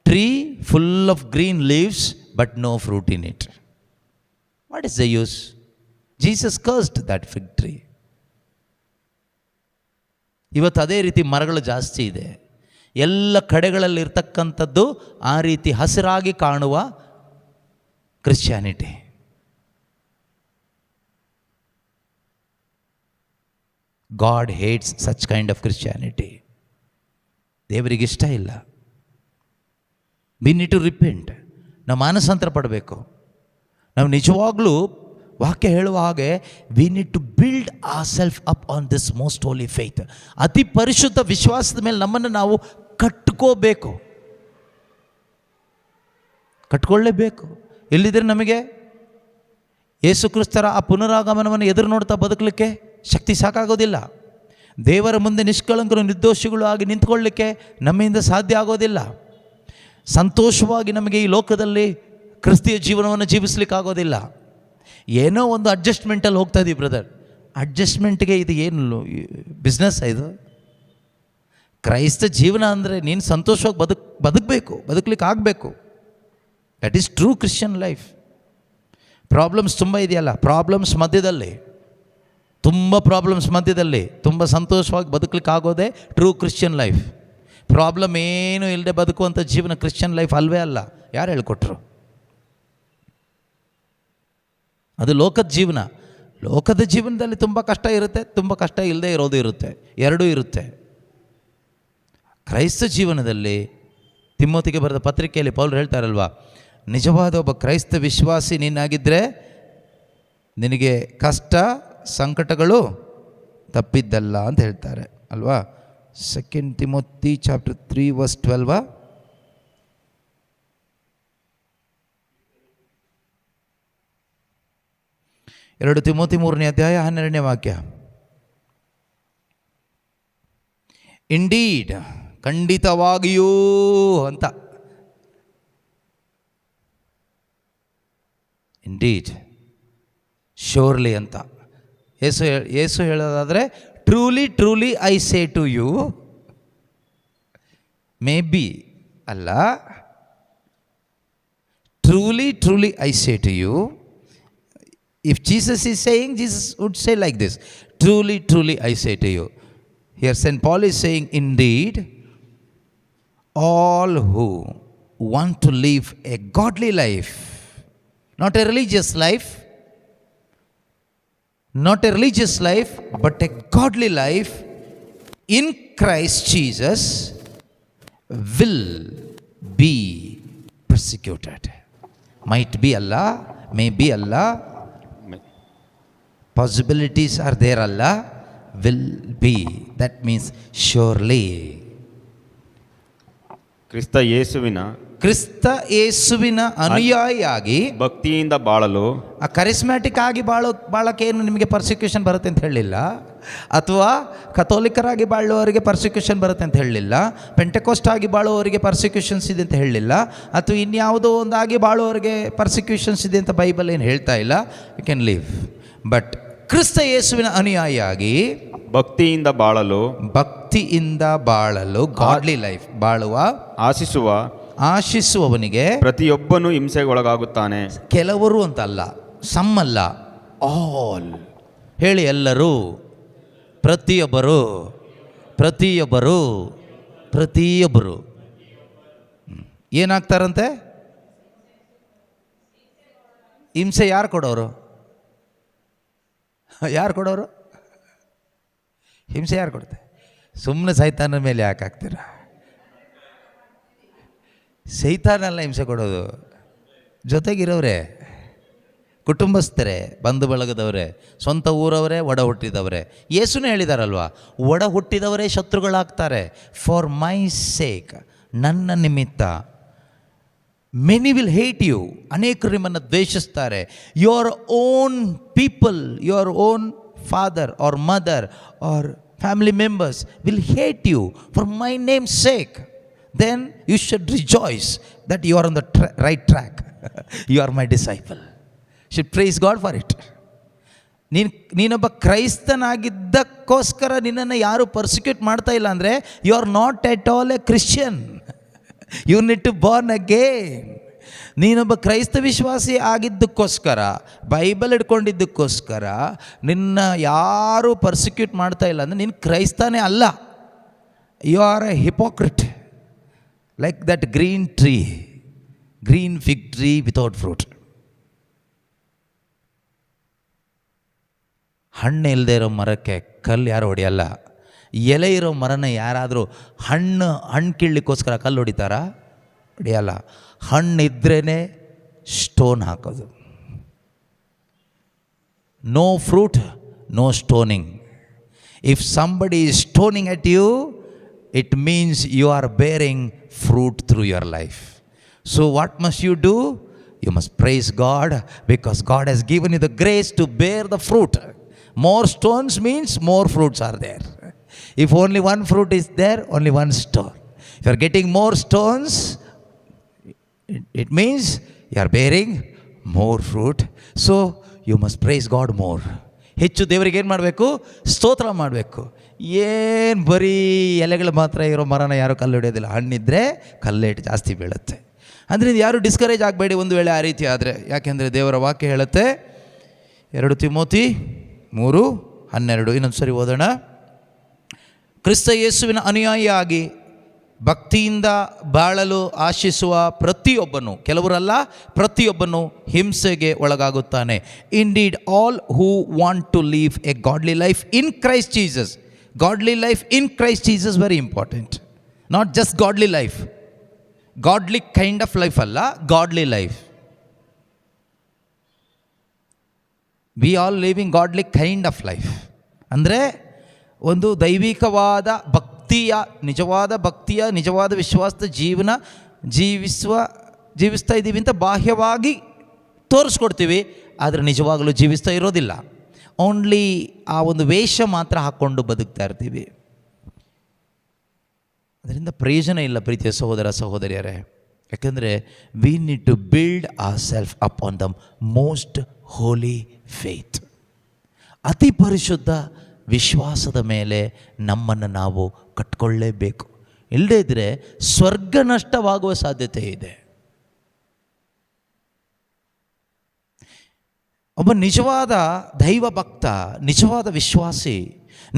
[SPEAKER 1] tree full of green leaves but no fruit in it. What is the use? Jesus cursed that fig tree. ಇವತ್ತು ಅದೇ ರೀತಿ ಮರಗಳು ಜಾಸ್ತಿ ಇದೆ. ಎಲ್ಲ ಕಡೆಗಳಲ್ಲಿರ್ತಕ್ಕಂಥದ್ದು ಆ ರೀತಿ ಹಸಿರಾಗಿ ಕಾಣುವ Christianity. God hates such kind of Christianity. ದೇವರಿಗೆ ಇಷ್ಟ ಇಲ್ಲ. We need to repent. ನಾವು ಮಾನಸಾಂತರ ಪಡಬೇಕು. ನಾವು ನಿಜವಾಗ್ಲೂ ವಾಕ್ಯ ಹೇಳುವ ಹಾಗೆ we need to build ourself up on this most holy faith. ಅತಿ ಪರಿಶುದ್ಧ ವಿಶ್ವಾಸದ ಮೇಲೆ ನಮ್ಮನ್ನು ನಾವು ಕಟ್ಕೋಬೇಕು, ಕಟ್ಕೊಳ್ಳೇಬೇಕು. ಇಲ್ಲಿದ್ರೆ ನಮಗೆ ಯೇಸು ಕ್ರಿಸ್ತರ ಆ ಪುನರಾಗಮನವನ್ನು ಎದುರು ನೋಡ್ತಾ ಬದುಕಲಿಕ್ಕೆ ಶಕ್ತಿ ಸಾಕಾಗೋದಿಲ್ಲ. ದೇವರ ಮುಂದೆ ನಿಷ್ಕಳಂಕರು ನಿರ್ದೋಷಿಗಳು ಆಗಿ ನಿಂತ್ಕೊಳ್ಳಲಿಕ್ಕೆ ನಮ್ಮಿಂದ ಸಾಧ್ಯ ಆಗೋದಿಲ್ಲ. ಸಂತೋಷವಾಗಿ ನಮಗೆ ಈ ಲೋಕದಲ್ಲಿ ಕ್ರಿಸ್ತಿಯ ಜೀವನವನ್ನು ಜೀವಿಸಲಿಕ್ಕಾಗೋದಿಲ್ಲ. ಏನೋ ಒಂದು ಅಡ್ಜಸ್ಟ್ಮೆಂಟಲ್ಲಿ ಹೋಗ್ತಾ ಇದ್ದೀವಿ ಬ್ರದರ್. ಅಡ್ಜಸ್ಟ್ಮೆಂಟ್ಗೆ ಇದು ಏನು ಬಿಸ್ನೆಸ್? ಇದು ಕ್ರೈಸ್ತ ಜೀವನ ಅಂದರೆ ನೀನು ಸಂತೋಷವಾಗಿ ಬದುಕಬೇಕು, ಬದುಕಲಿಕ್ಕೆ ಆಗಬೇಕು. That is true Christian life. Problems ತುಂಬ ಇದೆಯಲ್ಲ, ಪ್ರಾಬ್ಲಮ್ಸ್ ಮಧ್ಯದಲ್ಲಿ, ತುಂಬ ಪ್ರಾಬ್ಲಮ್ಸ್ ಮಧ್ಯದಲ್ಲಿ ತುಂಬ ಸಂತೋಷವಾಗಿ ಬದುಕಲಿಕ್ಕೆ ಆಗೋದೇ ಟ್ರೂ ಕ್ರಿಶ್ಚಿಯನ್ ಲೈಫ್. ಪ್ರಾಬ್ಲಮ್ ಏನೂ ಇಲ್ಲದೆ ಬದುಕುವಂಥ ಜೀವನ ಕ್ರಿಶ್ಚಿಯನ್ ಲೈಫ್ ಅಲ್ವೇ ಅಲ್ಲ. ಯಾರು ಹೇಳ್ಕೊಟ್ರು? ಅದು ಲೋಕದ ಜೀವನ. ಲೋಕದ ಜೀವನದಲ್ಲಿ ತುಂಬ ಕಷ್ಟ ಇರುತ್ತೆ, ತುಂಬ ಕಷ್ಟ ಇಲ್ಲದೆ ಇರೋದು ಇರುತ್ತೆ, ಎರಡೂ ಇರುತ್ತೆ. ಕ್ರೈಸ್ತ ಜೀವನದಲ್ಲಿ ತಿಮೋತಿಗೆ ಬರೆದ ಪತ್ರಿಕೆಯಲ್ಲಿ ಪೌಲರು ಹೇಳ್ತಾರಲ್ವ, ನಿಜವಾದ ಒಬ್ಬ ಕ್ರೈಸ್ತ ವಿಶ್ವಾಸಿ ನೀನಾಗಿದ್ದರೆ ನಿನಗೆ ಕಷ್ಟ ಸಂಕಟಗಳು ತಪ್ಪಿದ್ದಲ್ಲ ಅಂತ ಹೇಳ್ತಾರೆ ಅಲ್ವಾ. 2 Timothy chapter 3 verse 12. ಎರಡು ತಿಮೋತಿ 3ನೇ ಅಧ್ಯಾಯ 12ನೇ ವಾಕ್ಯ. ಇಂಡೀಡ್, ಖಂಡಿತವಾಗಿಯೂ ಅಂತ. ಇಂಡೀಡ್, ಶೋರ್ಲಿ ಅಂತ. ಯೇಸು ಹೇಳೋದಾದರೆ truly truly I say to you, maybe ಅಲ್ಲ, truly truly I say to you. If Jesus is saying, Jesus would say like this, truly, truly I say to you. Here St. Paul is saying, indeed, all who want to live a godly life, not a religious life, but a godly life in Christ Jesus will be persecuted. Might be Allah, may be Allah. Possibilities are there, Allah will be. That means surely.
[SPEAKER 2] ಕ್ರಿಸ್ತ ಯೇಸುವಿನ
[SPEAKER 1] ಅನುಯಾಯಿಯಾಗಿ
[SPEAKER 2] ಭಕ್ತಿಯಿಂದ ಬಾಳಲು,
[SPEAKER 1] ಆ ಕರಿಸ್ಮ್ಯಾಟಿಕ್ ಆಗಿ ಬಾಳಕ್ಕೇನು ನಿಮಗೆ persecution ಬರುತ್ತೆ ಅಂತ ಹೇಳಲಿಲ್ಲ, ಅಥವಾ ಕಥೋಲಿಕರಾಗಿ ಬಾಳುವವರಿಗೆ ಪರ್ಸಿಕ್ಯೂಷನ್ ಬರುತ್ತೆ ಅಂತ ಹೇಳಲಿಲ್ಲ, ಪೆಂಟೆಕೋಸ್ಟ್ ಆಗಿ ಬಾಳುವವರಿಗೆ ಪರ್ಸಿಕ್ಯೂಷನ್ಸ್ ಇದೆ ಅಂತ ಹೇಳಲಿಲ್ಲ, ಅಥವಾ ಇನ್ಯಾವುದೋ ಒಂದಾಗಿ ಬಾಳುವವರಿಗೆ ಪರ್ಸಿಕ್ಯೂಷನ್ಸ್ ಇದೆ ಅಂತ ಬೈಬಲ್ ಏನು ಹೇಳ್ತಾ ಇಲ್ಲ. ಯು ಕ್ಯಾನ್ ಲಿವ್, ಬಟ್ ಕ್ರಿಸ್ತ ಯೇಸುವಿನ ಅನುಯಾಯಿಯಾಗಿ
[SPEAKER 2] ಭಕ್ತಿಯಿಂದ
[SPEAKER 1] ಭಕ್ತಿಯಿಂದ ಬಾಳಲು, ಗಾಡ್ಲಿ ಲೈಫ್ ಬಾಳುವ ಆಶಿಸುವವನಿಗೆ
[SPEAKER 2] ಪ್ರತಿಯೊಬ್ಬನು ಹಿಂಸೆಗೊಳಗಾಗುತ್ತಾನೆ.
[SPEAKER 1] ಕೆಲವರು ಅಂತ ಅಲ್ಲ, ಸಮ್ ಅಲ್ಲ, ಆಲ್ ಹೇಳಿ ಎಲ್ಲರೂ, ಪ್ರತಿಯೊಬ್ಬರು ಪ್ರತಿಯೊಬ್ಬರು ಪ್ರತಿಯೊಬ್ಬರು ಏನಾಗ್ತಾರಂತೆ? ಹಿಂಸೆ ಯಾರು ಕೊಡೋರು? ಯಾರು ಕೊಡೋರು? ಹಿಂಸೆ ಯಾರು ಕೊಡುತ್ತೆ? ಸುಮ್ಮನೆ ಸೈತಾನ ಮೇಲೆ ಯಾಕೆ ಹಾಕ್ತೀರ? ಸೈತಾನೆಲ್ಲ ಹಿಂಸೆ ಕೊಡೋದು ಜೊತೆಗಿರೋರೆ, ಕುಟುಂಬಸ್ಥರೇ, ಬಂಧು ಬಳಗದವರೇ, ಸ್ವಂತ ಊರವರೇ, ಒಡ ಹುಟ್ಟಿದವರೇ. ಯೇಸುನೇ ಹೇಳಿದಾರಲ್ವ, ಒಡ ಹುಟ್ಟಿದವರೇ ಶತ್ರುಗಳಾಗ್ತಾರೆ. ಫಾರ್ ಮೈ ಸೇಕ್, ನನ್ನ ನಿಮಿತ್ತ. ಮೆನಿ ವಿಲ್ ಹೇಟ್ ಯು, ಅನೇಕರು ನಿಮ್ಮನ್ನು ದ್ವೇಷಿಸ್ತಾರೆ. Your own people, your own father or mother or family members will hate you for my name sake. Then you should rejoice that you are on the right track. You are my disciple. Should praise God for it. ನೀನೊಬ್ಬ ಕ್ರೈಸ್ತನಾಗಿದ್ದಕ್ಕೋಸ್ಕರ ನಿನ್ನನ್ನು ಯಾರು persecute ಮಾಡ್ತಾ ಇಲ್ಲ ಅಂದರೆ you are not at all a Christian. You need to born again. ನೀನೊಬ್ಬ ಕ್ರೈಸ್ತ ವಿಶ್ವಾಸಿ ಆಗಿದ್ದಕ್ಕೋಸ್ಕರ, Bible ಹಿಡ್ಕೊಂಡಿದ್ದಕ್ಕೋಸ್ಕರ ನಿನ್ನ ಯಾರು ಪರ್ಸಿಕ್ಯೂಟ್ ಮಾಡ್ತಾ ಇಲ್ಲ ಅಂದರೆ ನೀನು ಕ್ರೈಸ್ತನೇ ಅಲ್ಲ. You are a hypocrite, like that green tree, green fig tree without fruit. ಹಣ್ಣು ಇಲ್ಲದೆ ಇರೋ ಮರಕ್ಕೆ ಕಲ್ಲು ಯಾರು ಹೊಡೆಯಲ್ಲ. ಎಲೆ ಇರೋ ಮರನ ಯಾರಾದರೂ ಹಣ್ಣು ಕೀಳಲಿಕ್ಕೋಸ್ಕರ ಕಲ್ಲು ಹೊಡಿತಾರಾ? ಹೊಡೆಯಲ್ಲ. ಹಣ್ಣಿದ್ರೇ ಸ್ಟೋನ್ ಹಾಕೋದು. No fruit, no stoning. If somebody is stoning at you, it means you are bearing fruit through your life. So what must you do? You must praise God because God has given you the grace to bear the fruit. More stones means more fruits are there. If only one fruit is there, only one stone. If you are getting more stones, it means you are bearing more fruit. So you must praise God more. ಹೆಚ್ಚು ದೇವರಿಗೆ ಏನು ಮಾಡಬೇಕು? ಸ್ತೋತ್ರ ಮಾಡಬೇಕು. ಏನು ಬರೀ ಎಲೆಗಳು ಮಾತ್ರ ಇರೋ ಮರನ ಯಾರು ಕಲ್ಲು ಹಿಡಿಯೋದಿಲ್ಲ. ಹಣ್ಣಿದ್ರೆ ಕಲ್ಲೇಟು ಜಾಸ್ತಿ ಬೀಳುತ್ತೆ. ಅಂದರೆ ಯಾರು ಡಿಸ್ಕರೇಜ್ ಆಗಬೇಡಿ ಒಂದು ವೇಳೆ ಆ ರೀತಿ ಆದರೆ. ಯಾಕೆಂದರೆ ದೇವರ ವಾಕ್ಯ ಹೇಳುತ್ತೆ, 2 ತಿಮೋತಿ 3:12. ಇನ್ನೊಂದು ಸರಿ ಓದೋಣ. ಕ್ರಿಸ್ತ ಯೇಸುವಿನ ಅನುಯಾಯಿಯಾಗಿ ಭಕ್ತಿಯಿಂದ ಬಾಳಲು ಆಶಿಸುವ ಪ್ರತಿಯೊಬ್ಬನು, ಕೆಲವರಲ್ಲ ಪ್ರತಿಯೊಬ್ಬನು ಹಿಂಸೆಗೆ ಒಳಗಾಗುತ್ತಾನೆ. Indeed all who want to live a godly life in Christ Jesus. Godly life in Christ Jesus very important. Not just godly life, godly kind of life ಅಲ್ಲ, godly life. We all living godly kind of life ಅಂದರೆ ಒಂದು ದೈವಿಕವಾದ ನಿಜವಾದ ಭಕ್ತಿಯ ನಿಜವಾದ ವಿಶ್ವಾಸದ ಜೀವನ ಜೀವಿಸ್ತಾ ಇದ್ದೀವಿ ಅಂತ ಬಾಹ್ಯವಾಗಿ ತೋರಿಸ್ಕೊಡ್ತೀವಿ, ಆದರೆ ನಿಜವಾಗಲೂ ಜೀವಿಸ್ತಾ ಇರೋದಿಲ್ಲ. ಓನ್ಲಿ ಆ ಒಂದು ವೇಷ ಮಾತ್ರ ಹಾಕ್ಕೊಂಡು ಬದುಕ್ತಾ ಇರ್ತೀವಿ. ಅದರಿಂದ ಪ್ರಯೋಜನ ಇಲ್ಲ ಪ್ರೀತಿಯ ಸಹೋದರ ಸಹೋದರಿಯರೇ. ಯಾಕೆಂದರೆ we need to build ourself up on the most holy faith. ಅತಿ ಪರಿಶುದ್ಧ ವಿಶ್ವಾಸದ ಮೇಲೆ ನಮ್ಮನ್ನು ನಾವು ಕಟ್ಕೊಳ್ಳೇಬೇಕು. ಇಲ್ಲದೇ ಇದ್ದರೆ ಸ್ವರ್ಗ ನಷ್ಟವಾಗುವ ಸಾಧ್ಯತೆ ಇದೆ. ಒಬ್ಬ ನಿಜವಾದ ದೈವ ಭಕ್ತ, ನಿಜವಾದ ವಿಶ್ವಾಸಿ,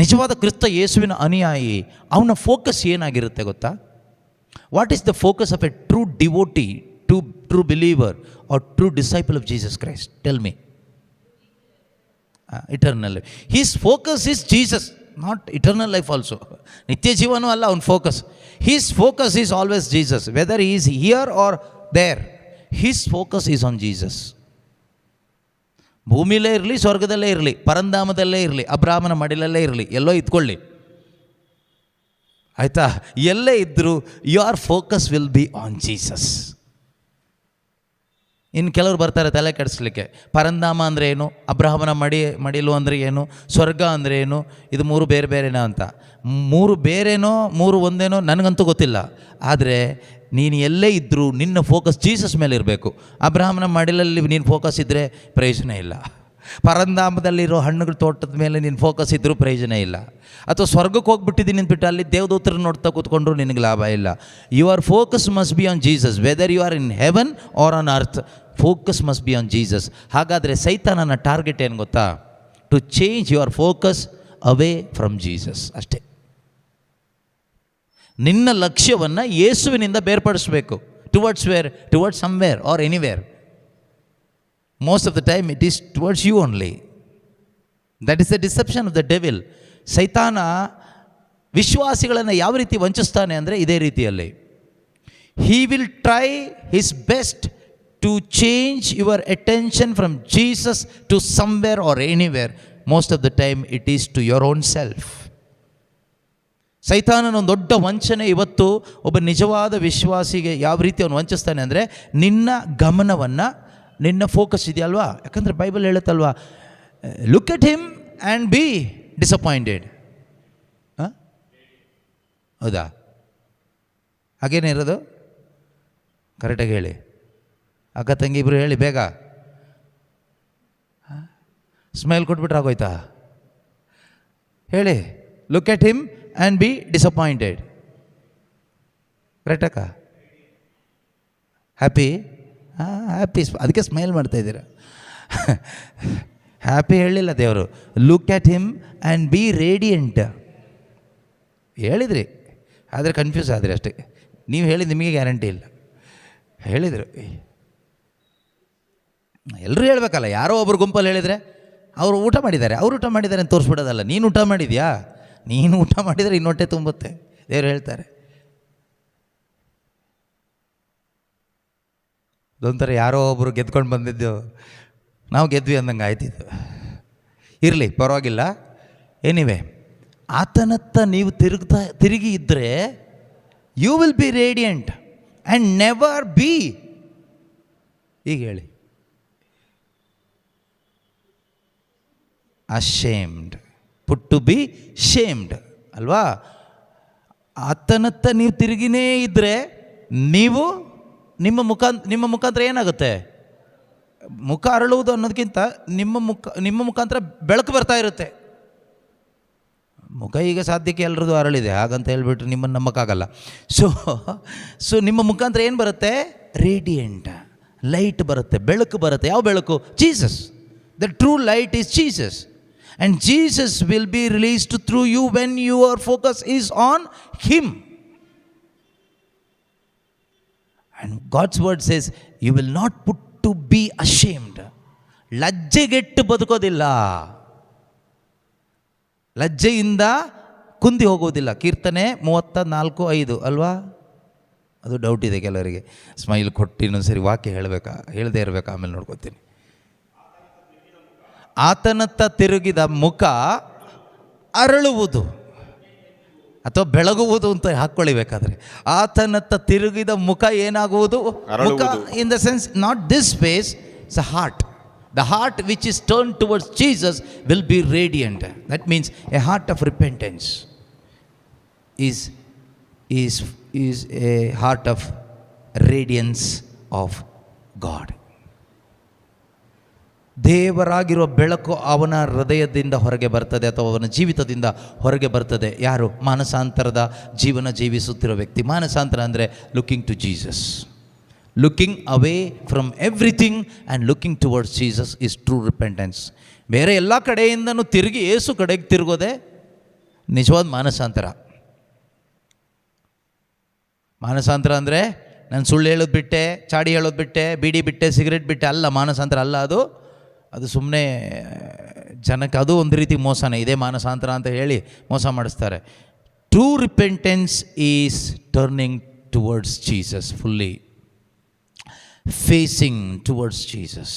[SPEAKER 1] ನಿಜವಾದ ಕ್ರಿಸ್ತ ಯೇಸುವಿನ ಅನುಯಾಯಿ, ಅವನ ಫೋಕಸ್ ಏನಾಗಿರುತ್ತೆ ಗೊತ್ತಾ? What is the focus of a true devotee, true believer or true disciple of Jesus Christ? Tell me. Eternal life. His focus is Jesus, not eternal life also. ನಿತ್ಯ ಜೀವನೂ ಅಲ್ಲ ಅವನ focus. His focus is always Jesus. Whether is here or there, his focus is on Jesus. ಭೂಮಿಲೇ ಇರಲಿ, ಸ್ವರ್ಗದಲ್ಲೇ ಇರಲಿ, ಪರಂಧಾಮದಲ್ಲೇ ಇರಲಿ, ಅಬ್ರಾಹ್ಮನ ಮಡಿಲಲ್ಲೇ ಇರಲಿ, ಎಲ್ಲೋ ಇದ್ಕೊಳ್ಳಿ, ಆಯಿತಾ? ಎಲ್ಲೇ ಇದ್ದರೂ your focus will be on Jesus. ಇನ್ನು ಕೆಲವರು ಬರ್ತಾರೆ ತಲೆ ಕೆಡಿಸ್ಲಿಕ್ಕೆ, ಪರಂಧಾಮ ಅಂದರೆ ಏನು, ಅಬ್ರಾಹ್ಮನ ಮಡಿಲು ಅಂದರೆ ಏನು, ಸ್ವರ್ಗ ಅಂದರೆ ಏನು, ಇದು 3 ಬೇರೆ ಬೇರೆನೋ ಅಂತ. 3 ಬೇರೆನೋ 3 ಒಂದೇನೋ ನನಗಂತೂ ಗೊತ್ತಿಲ್ಲ. ಆದರೆ ನೀನು ಎಲ್ಲೇ ಇದ್ದರೂ ನಿನ್ನ ಫೋಕಸ್ ಜೀಸಸ್ ಮೇಲೆ ಇರಬೇಕು. ಅಬ್ರಾಹ್ಮನ ಮಡಿಲಲ್ಲಿ ನೀನು ಫೋಕಸ್ ಇದ್ದರೆ ಪ್ರಯೋಜನ ಇಲ್ಲ. ಪರಂಧಾಮದಲ್ಲಿರೋ ಹಣ್ಣುಗಳ ತೋಟದ ಮೇಲೆ ನಿನ್ನ ಫೋಕಸ್ ಇದ್ದರೂ ಪ್ರಯೋಜನ ಇಲ್ಲ. ಅಥವಾ ಸ್ವರ್ಗಕ್ಕೆ ಹೋಗ್ಬಿಟ್ಟಿದ್ದೀನಿ ಅಂದ್ಬಿಟ್ಟು ಅಲ್ಲಿ ದೇವದೂತರನ್ನು ನೋಡ್ತಾ ಕೂತ್ಕೊಂಡ್ರು ನಿನಗೆ ಲಾಭ ಇಲ್ಲ. Your focus must be on Jesus. Whether you are in heaven or on earth, focus must be on Jesus. ಹಾಗಾದರೆ ಸೈತಾನನ ಟಾರ್ಗೆಟ್ ಏನು ಗೊತ್ತಾ? To change your focus away from Jesus. ಅಷ್ಟೇ. ನಿನ್ನ ಲಕ್ಷ್ಯವನ್ನು ಯೇಸುವಿನಿಂದ ಬೇರ್ಪಡಿಸಬೇಕು. Towards where? Towards somewhere or anywhere. Most of the time it is towards you only. That is the deception of the devil. ಸೈತಾನ ವಿಶ್ವಾಸಿಗಳನ್ನು ಯಾವ ರೀತಿ ವಂಚಿಸ್ತಾನೆ ಅಂದರೆ ಇದೇ ರೀತಿಯಲ್ಲಿ. He will try his best to change your attention from Jesus to somewhere or anywhere. Most of the time it is to your own self. ಸೈತಾನನ ಒಂದು ದೊಡ್ಡ ವಂಚನೆ ಇವತ್ತು ಒಬ್ಬ ನಿಜವಾದ ವಿಶ್ವಾಸಿಗೆ ಯಾವ ರೀತಿ ಅವನು ವಂಚಿಸ್ತಾನೆ ಅಂದರೆ, ನಿನ್ನ ಗಮನವನ್ನು, ನಿನ್ನ ಫೋಕಸ್ ಇದೆಯಲ್ವಾ, ಯಾಕಂದರೆ ಬೈಬಲ್ ಹೇಳುತ್ತಲ್ವಾ, look at him and be disappointed. ಹೌದಾ? ಹಾಗೇನೇ ಇರೋದು? ಕರೆಕ್ಟಾಗಿ ಹೇಳಿ. ಅಕ್ಕ ತಂಗಿ ಇಬ್ಬರು ಹೇಳಿ ಬೇಗ. ಸ್ಮೈಲ್ ಕೊಟ್ಬಿಟ್ರೆ ಆಗೋಯ್ತಾ? ಹೇಳಿ. Look at him and be disappointed. ಕರೆಕ್ಟಕ್ಕ? ಹ್ಯಾಪಿ? ಹ್ಯಾಪಿ. ಅದಕ್ಕೆ ಸ್ಮೈಲ್ ಮಾಡ್ತಾಯಿದ್ದೀರ. ಹ್ಯಾಪಿ ಹೇಳಿಲ್ಲ ದೇವರು. Look at him and be radiant ಹೇಳಿದ್ರಿ, ಆದರೆ ಕನ್ಫ್ಯೂಸ್ ಆದರೆ ಅಷ್ಟೇ. ನೀವು ಹೇಳಿದ ನಿಮಗೆ ಗ್ಯಾರಂಟಿ ಇಲ್ಲ. ಹೇಳಿದರು ಎಲ್ಲರೂ ಹೇಳಬೇಕಲ್ಲ. ಯಾರೋ ಒಬ್ಬರು ಗುಂಪಲ್ಲಿ ಹೇಳಿದರೆ ಅವರು ಊಟ ಮಾಡಿದ್ದಾರೆ, ಅವ್ರು ಊಟ ಮಾಡಿದ್ದಾರೆ ಅಂತ ತೋರಿಸ್ಬಿಡೋದಲ್ಲ. ನೀನು ಊಟ ಮಾಡಿದ್ಯಾ? ನೀನು ಊಟ ಮಾಡಿದರೆ ಇನ್ನೊಟ್ಟೆ ತುಂಬುತ್ತೆ, ದೇವರು ಹೇಳ್ತಾರೆ. ಅದೊಂಥರ ಯಾರೋ ಒಬ್ಬರು ಗೆದ್ಕೊಂಡು ಬಂದಿದ್ದು, ನಾವು ಗೆದ್ವಿ ಅಂದಂಗೆ ಆಯ್ತಿದ್ದು. ಇರಲಿ, ಪರವಾಗಿಲ್ಲ. ಎನಿವೆ, ಆತನತ್ತ ನೀವು ತಿರುಗಿ ಇದ್ದರೆ you will be radiant and never be. ಈಗ ಹೇಳಿ, ashamed. Put to be shamed ಅಲ್ವಾ? ಆತನತ್ತ ನೀವು ತಿರುಗಿನೇ ಇದ್ದರೆ ನೀವು ನಿಮ್ಮ ಮುಖಾಂತರ ಏನಾಗುತ್ತೆ? ಮುಖ ಅರಳುವುದು ಅನ್ನೋದಕ್ಕಿಂತ ನಿಮ್ಮ ಮುಖಾಂತರ ಬೆಳಕು ಬರ್ತಾ ಇರುತ್ತೆ. ಮುಖ ಈಗ ಸಾಧ್ಯಕ್ಕೆ ಎಲ್ಲರದು ಅರಳಿದೆ, ಹಾಗಂತ ಹೇಳ್ಬಿಟ್ಟು ನಿಮ್ಮನ್ನು ನಂಬಕ್ಕಾಗಲ್ಲ. ಸೊ ನಿಮ್ಮ ಮುಖಾಂತರ ಏನು ಬರುತ್ತೆ? ರೇಡಿಯಂಟ್, ಲೈಟ್ ಬರುತ್ತೆ, ಬೆಳಕು ಬರುತ್ತೆ. ಯಾವ ಬೆಳಕು? Jesus. The true light is Jesus. And Jesus will be released through you when your focus is on him. And God's word says, you will not put to be ashamed. ಲಜ್ಜೆಗೆಟ್ಟು ಬದುಕೋದಿಲ್ಲ, ಲಜ್ಜೆಯಿಂದ ಕುಂದಿ ಹೋಗೋದಿಲ್ಲ. ಕೀರ್ತನೆ 34:5 ಅಲ್ವಾ? ಅದು doubt ಇದೆ ಕೆಲವರಿಗೆ. Smile ಕೊಟ್ಟು ಇನ್ನೊಂದು ಸರಿ ವಾಕ್ಯ ಹೇಳದೇ ಇರಬೇಕಾ, ಆಮೇಲೆ ನೋಡ್ಕೋತೀನಿ. ಆತನತ್ತ ತಿರುಗಿದ ಮುಖ ಅರಳುವುದು ಅಥವಾ ಬೆಳಗುವುದು ಅಂತ ಹಾಕ್ಕೊಳ್ಳಿ ಬೇಕಾದರೆ. ಆತನತ್ತ ತಿರುಗಿದ ಮುಖ ಏನಾಗುವುದು? ಮುಖ in the sense not this face, it's a heart. The heart which is turn towards Jesus will be radiant. That means a heart of repentance is a heart of radiance of God. ದೇವರಾಗಿರುವ ಬೆಳಕು ಅವನ ಹೃದಯದಿಂದ ಹೊರಗೆ ಬರ್ತದೆ ಅಥವಾ ಅವನ ಜೀವಿತದಿಂದ ಹೊರಗೆ ಬರ್ತದೆ. ಯಾರು? ಮಾನಸಾಂತರದ ಜೀವನ ಜೀವಿಸುತ್ತಿರೋ ವ್ಯಕ್ತಿ. ಮಾನಸಾಂತರ ಅಂದರೆ looking to Jesus, looking away from everything and looking towards Jesus is true repentance. ಬೇರೆ ಎಲ್ಲ ಕಡೆಯಿಂದನೂ ತಿರುಗಿ ಏಸು ಕಡೆಗೆ ತಿರುಗೋದೆ ನಿಜವಾದ ಮಾನಸಾಂತರ. ಮಾನಸಾಂತರ ಅಂದರೆ ನಾನು ಸುಳ್ಳು ಹೇಳೋದು ಬಿಟ್ಟೆ, ಚಾಡಿ ಹೇಳೋದು ಬಿಟ್ಟೆ, ಬೀಡಿ ಬಿಟ್ಟೆ, ಸಿಗರೇಟ್ ಬಿಟ್ಟೆ ಅಲ್ಲ. ಮಾನಸಾಂತರ ಅಲ್ಲ ಅದು ಸುಮ್ಮನೆ ಜನಕ್ಕೆ ಅದು ಒಂದು ರೀತಿ ಮೋಸನೇ. ಇದೇ ಮಾನಸಾಂತರ ಅಂತ ಹೇಳಿ ಮೋಸ ಮಾಡಿಸ್ತಾರೆ. True repentance is turning towards Jesus, fully facing towards Jesus.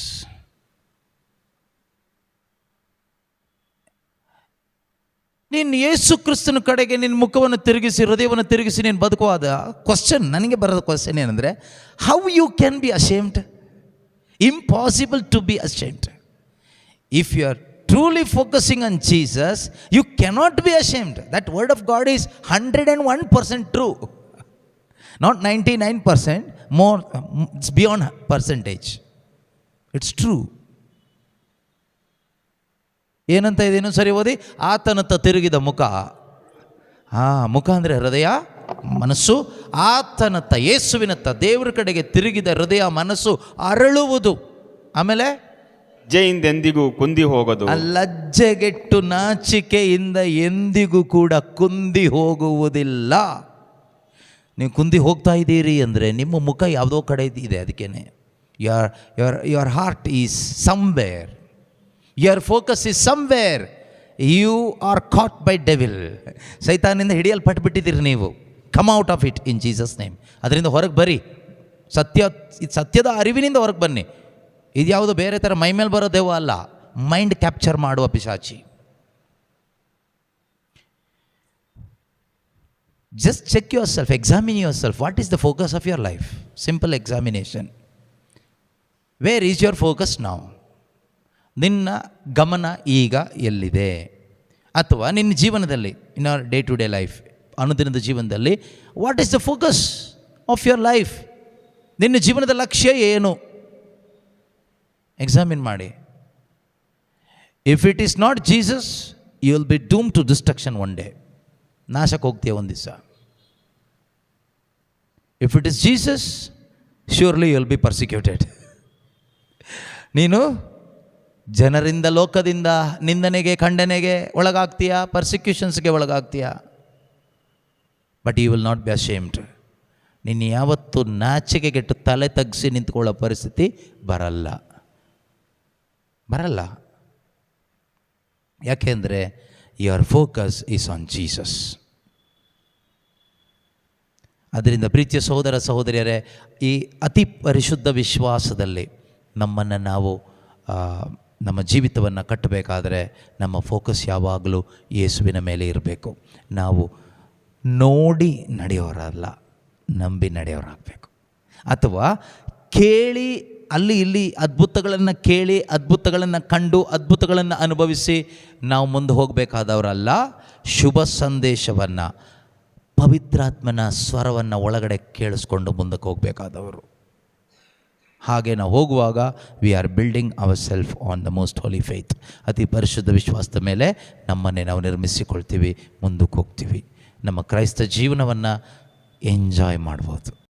[SPEAKER 1] ನೀನು ಯೇಸು ಕ್ರಿಸ್ತನ ಕಡೆಗೆ ನಿನ್ನ ಮುಖವನ್ನು ತಿರುಗಿಸಿ, ಹೃದಯವನ್ನು ತಿರುಗಿಸಿ ನೀನು ಬದುಕುವಾದ ಕ್ವಶನ್, ನನಗೆ ಬರೋದ ಕ್ವಶನ್ ಏನಂದರೆ, how you can be ashamed? Impossible to be ashamed. If you are truly focusing on Jesus, you cannot be ashamed. That word of God is 101% true. Not 99%, more, it's beyond percentage. It's true. ಏನಂತ ಇದೇನು ಸರಿ ಓದಿ, ಆತನತ್ತ ತಿರುಗಿದ ಮುಖ. ಮುಖ ಅಂದರೆ ಹೃದಯ, ಮನಸ್ಸು. ಆತನತ್ತ, ಯೇಸುವಿನತ್ತ, ದೇವರ ಕಡೆಗೆ ತಿರುಗಿದ ಹೃದಯ ಮನಸ್ಸು ಅರಳುವುದು. ಆಮೇಲೆ
[SPEAKER 2] ಲಜ್ಜೆಯಿಂದ ಎಂದಿಗೂ ಕುಂದಿ ಹೋಗದು.
[SPEAKER 1] ಲಜ್ಜೆಗೆಟ್ಟು ನಾಚಿಕೆಯಿಂದ ಎಂದಿಗೂ ಕೂಡ ಕುಂದಿ ಹೋಗುವುದಿಲ್ಲ. ನೀವು ಕುಂದಿ ಹೋಗ್ತಾ ಇದ್ದೀರಿ ಅಂದರೆ ನಿಮ್ಮ ಮುಖ ಯಾವುದೋ ಕಡೆ ಇದೆ. ಅದಕ್ಕೇನೆ your heart is somewhere, your focus is somewhere, you are caught by devil. ಸೈತಾನಿಂದ ಹಿಡಿಯಲ್ಪಟ್ಟುಬಿಟ್ಟಿದ್ದೀರಿ ನೀವು. Come out of it in Jesus name. ಅದರಿಂದ ಹೊರಗೆ ಬರ್ರಿ. ಸತ್ಯದ ಅರಿವಿನಿಂದ ಹೊರಗೆ ಬನ್ನಿ. ಇದು ಯಾವುದು ಬೇರೆ ಥರ ಮೈ ಮೇಲೆ ಬರೋ ದೆವ್ವ ಅಲ್ಲ, ಮೈಂಡ್ ಕ್ಯಾಪ್ಚರ್ ಮಾಡುವ ಪಿಶಾಚಿ. Just check yourself, examine yourself. What is the focus of your life? Simple examination. Where is your focus now? ನಿನ್ನ ಗಮನ ಈಗ ಎಲ್ಲಿದೆ? ಅಥವಾ ನಿನ್ನ ಜೀವನದಲ್ಲಿ, in our day to day life, ಅನುದಿನದ ಜೀವನದಲ್ಲಿ what is the focus of your life? ನಿನ್ನ ಜೀವನದ ಲಕ್ಷ್ಯ ಏನು? ಎಕ್ಸಾಮಿನ್ ಮಾಡಿ. If it is not Jesus, you will be doom to destruction one day. ನಾಶಕ್ಕೆ ಹೋಗ್ತೀಯ ಒಂದು ದಿವಸ. If it is Jesus, surely you will be persecuted. ನೀನು ಜನರಿಂದ, ಲೋಕದಿಂದ ನಿಂದನೆಗೆ, ಖಂಡನೆಗೆ ಒಳಗಾಗ್ತೀಯಾ, ಪರ್ಸಿಕ್ಯೂಷನ್ಸ್ಗೆ ಒಳಗಾಗ್ತೀಯಾ. But you will not be ashamed. ನೀನು ಯಾವತ್ತೂ ನಾಚಿಕೆಗೆಟ್ಟು ತಲೆ ತಗ್ಗಿಸಿ ನಿಂತ್ಕೊಳ್ಳೋ ಪರಿಸ್ಥಿತಿ ಬರಲ್ಲ. ಯಾಕೆಂದರೆ your focus is on Jesus. ಅದರಿಂದ ಪ್ರೀತಿಯ ಸಹೋದರ ಸಹೋದರಿಯರೇ, ಈ ಅತಿ ಪರಿಶುದ್ಧ ವಿಶ್ವಾಸದಲ್ಲಿ ನಮ್ಮನ್ನು ನಾವು ನಮ್ಮ ಜೀವಿತವನ್ನು ಕಟ್ಟಬೇಕಾದರೆ ನಮ್ಮ ಫೋಕಸ್ ಯಾವಾಗಲೂ ಯೇಸುವಿನ ಮೇಲೆ ಇರಬೇಕು. ನಾವು ನೋಡಿ ನಡೆಯೋರಲ್ಲ, ನಂಬಿ ನಡೆಯೋರಾಗಬೇಕು. ಅಥವಾ ಕೇಳಿ ಅಲ್ಲಿ ಇಲ್ಲಿ ಅದ್ಭುತಗಳನ್ನು ಕೇಳಿ, ಅದ್ಭುತಗಳನ್ನು ಕಂಡು, ಅದ್ಭುತಗಳನ್ನು ಅನುಭವಿಸಿ ನಾವು ಮುಂದೆ ಹೋಗಬೇಕಾದವರಲ್ಲ. ಶುಭ ಸಂದೇಶವನ್ನು, ಪವಿತ್ರಾತ್ಮನ ಸ್ವರವನ್ನು ಒಳಗಡೆ ಕೇಳಿಸ್ಕೊಂಡು ಮುಂದಕ್ಕೆ ಹೋಗಬೇಕಾದವರು. ಹಾಗೆ ನಾವು ಹೋಗುವಾಗ we are building our self on the most holy faith. ಅತಿ ಪರಿಶುದ್ಧ ವಿಶ್ವಾಸದ ಮೇಲೆ ನಮ್ಮನ್ನೇ ನಾವು ನಿರ್ಮಿಸಿಕೊಳ್ತೀವಿ, ಮುಂದಕ್ಕೆ ಹೋಗ್ತೀವಿ. ನಮ್ಮ ಕ್ರೈಸ್ತ ಜೀವನವನ್ನು ಎಂಜಾಯ್ ಮಾಡ್ಬೋದು.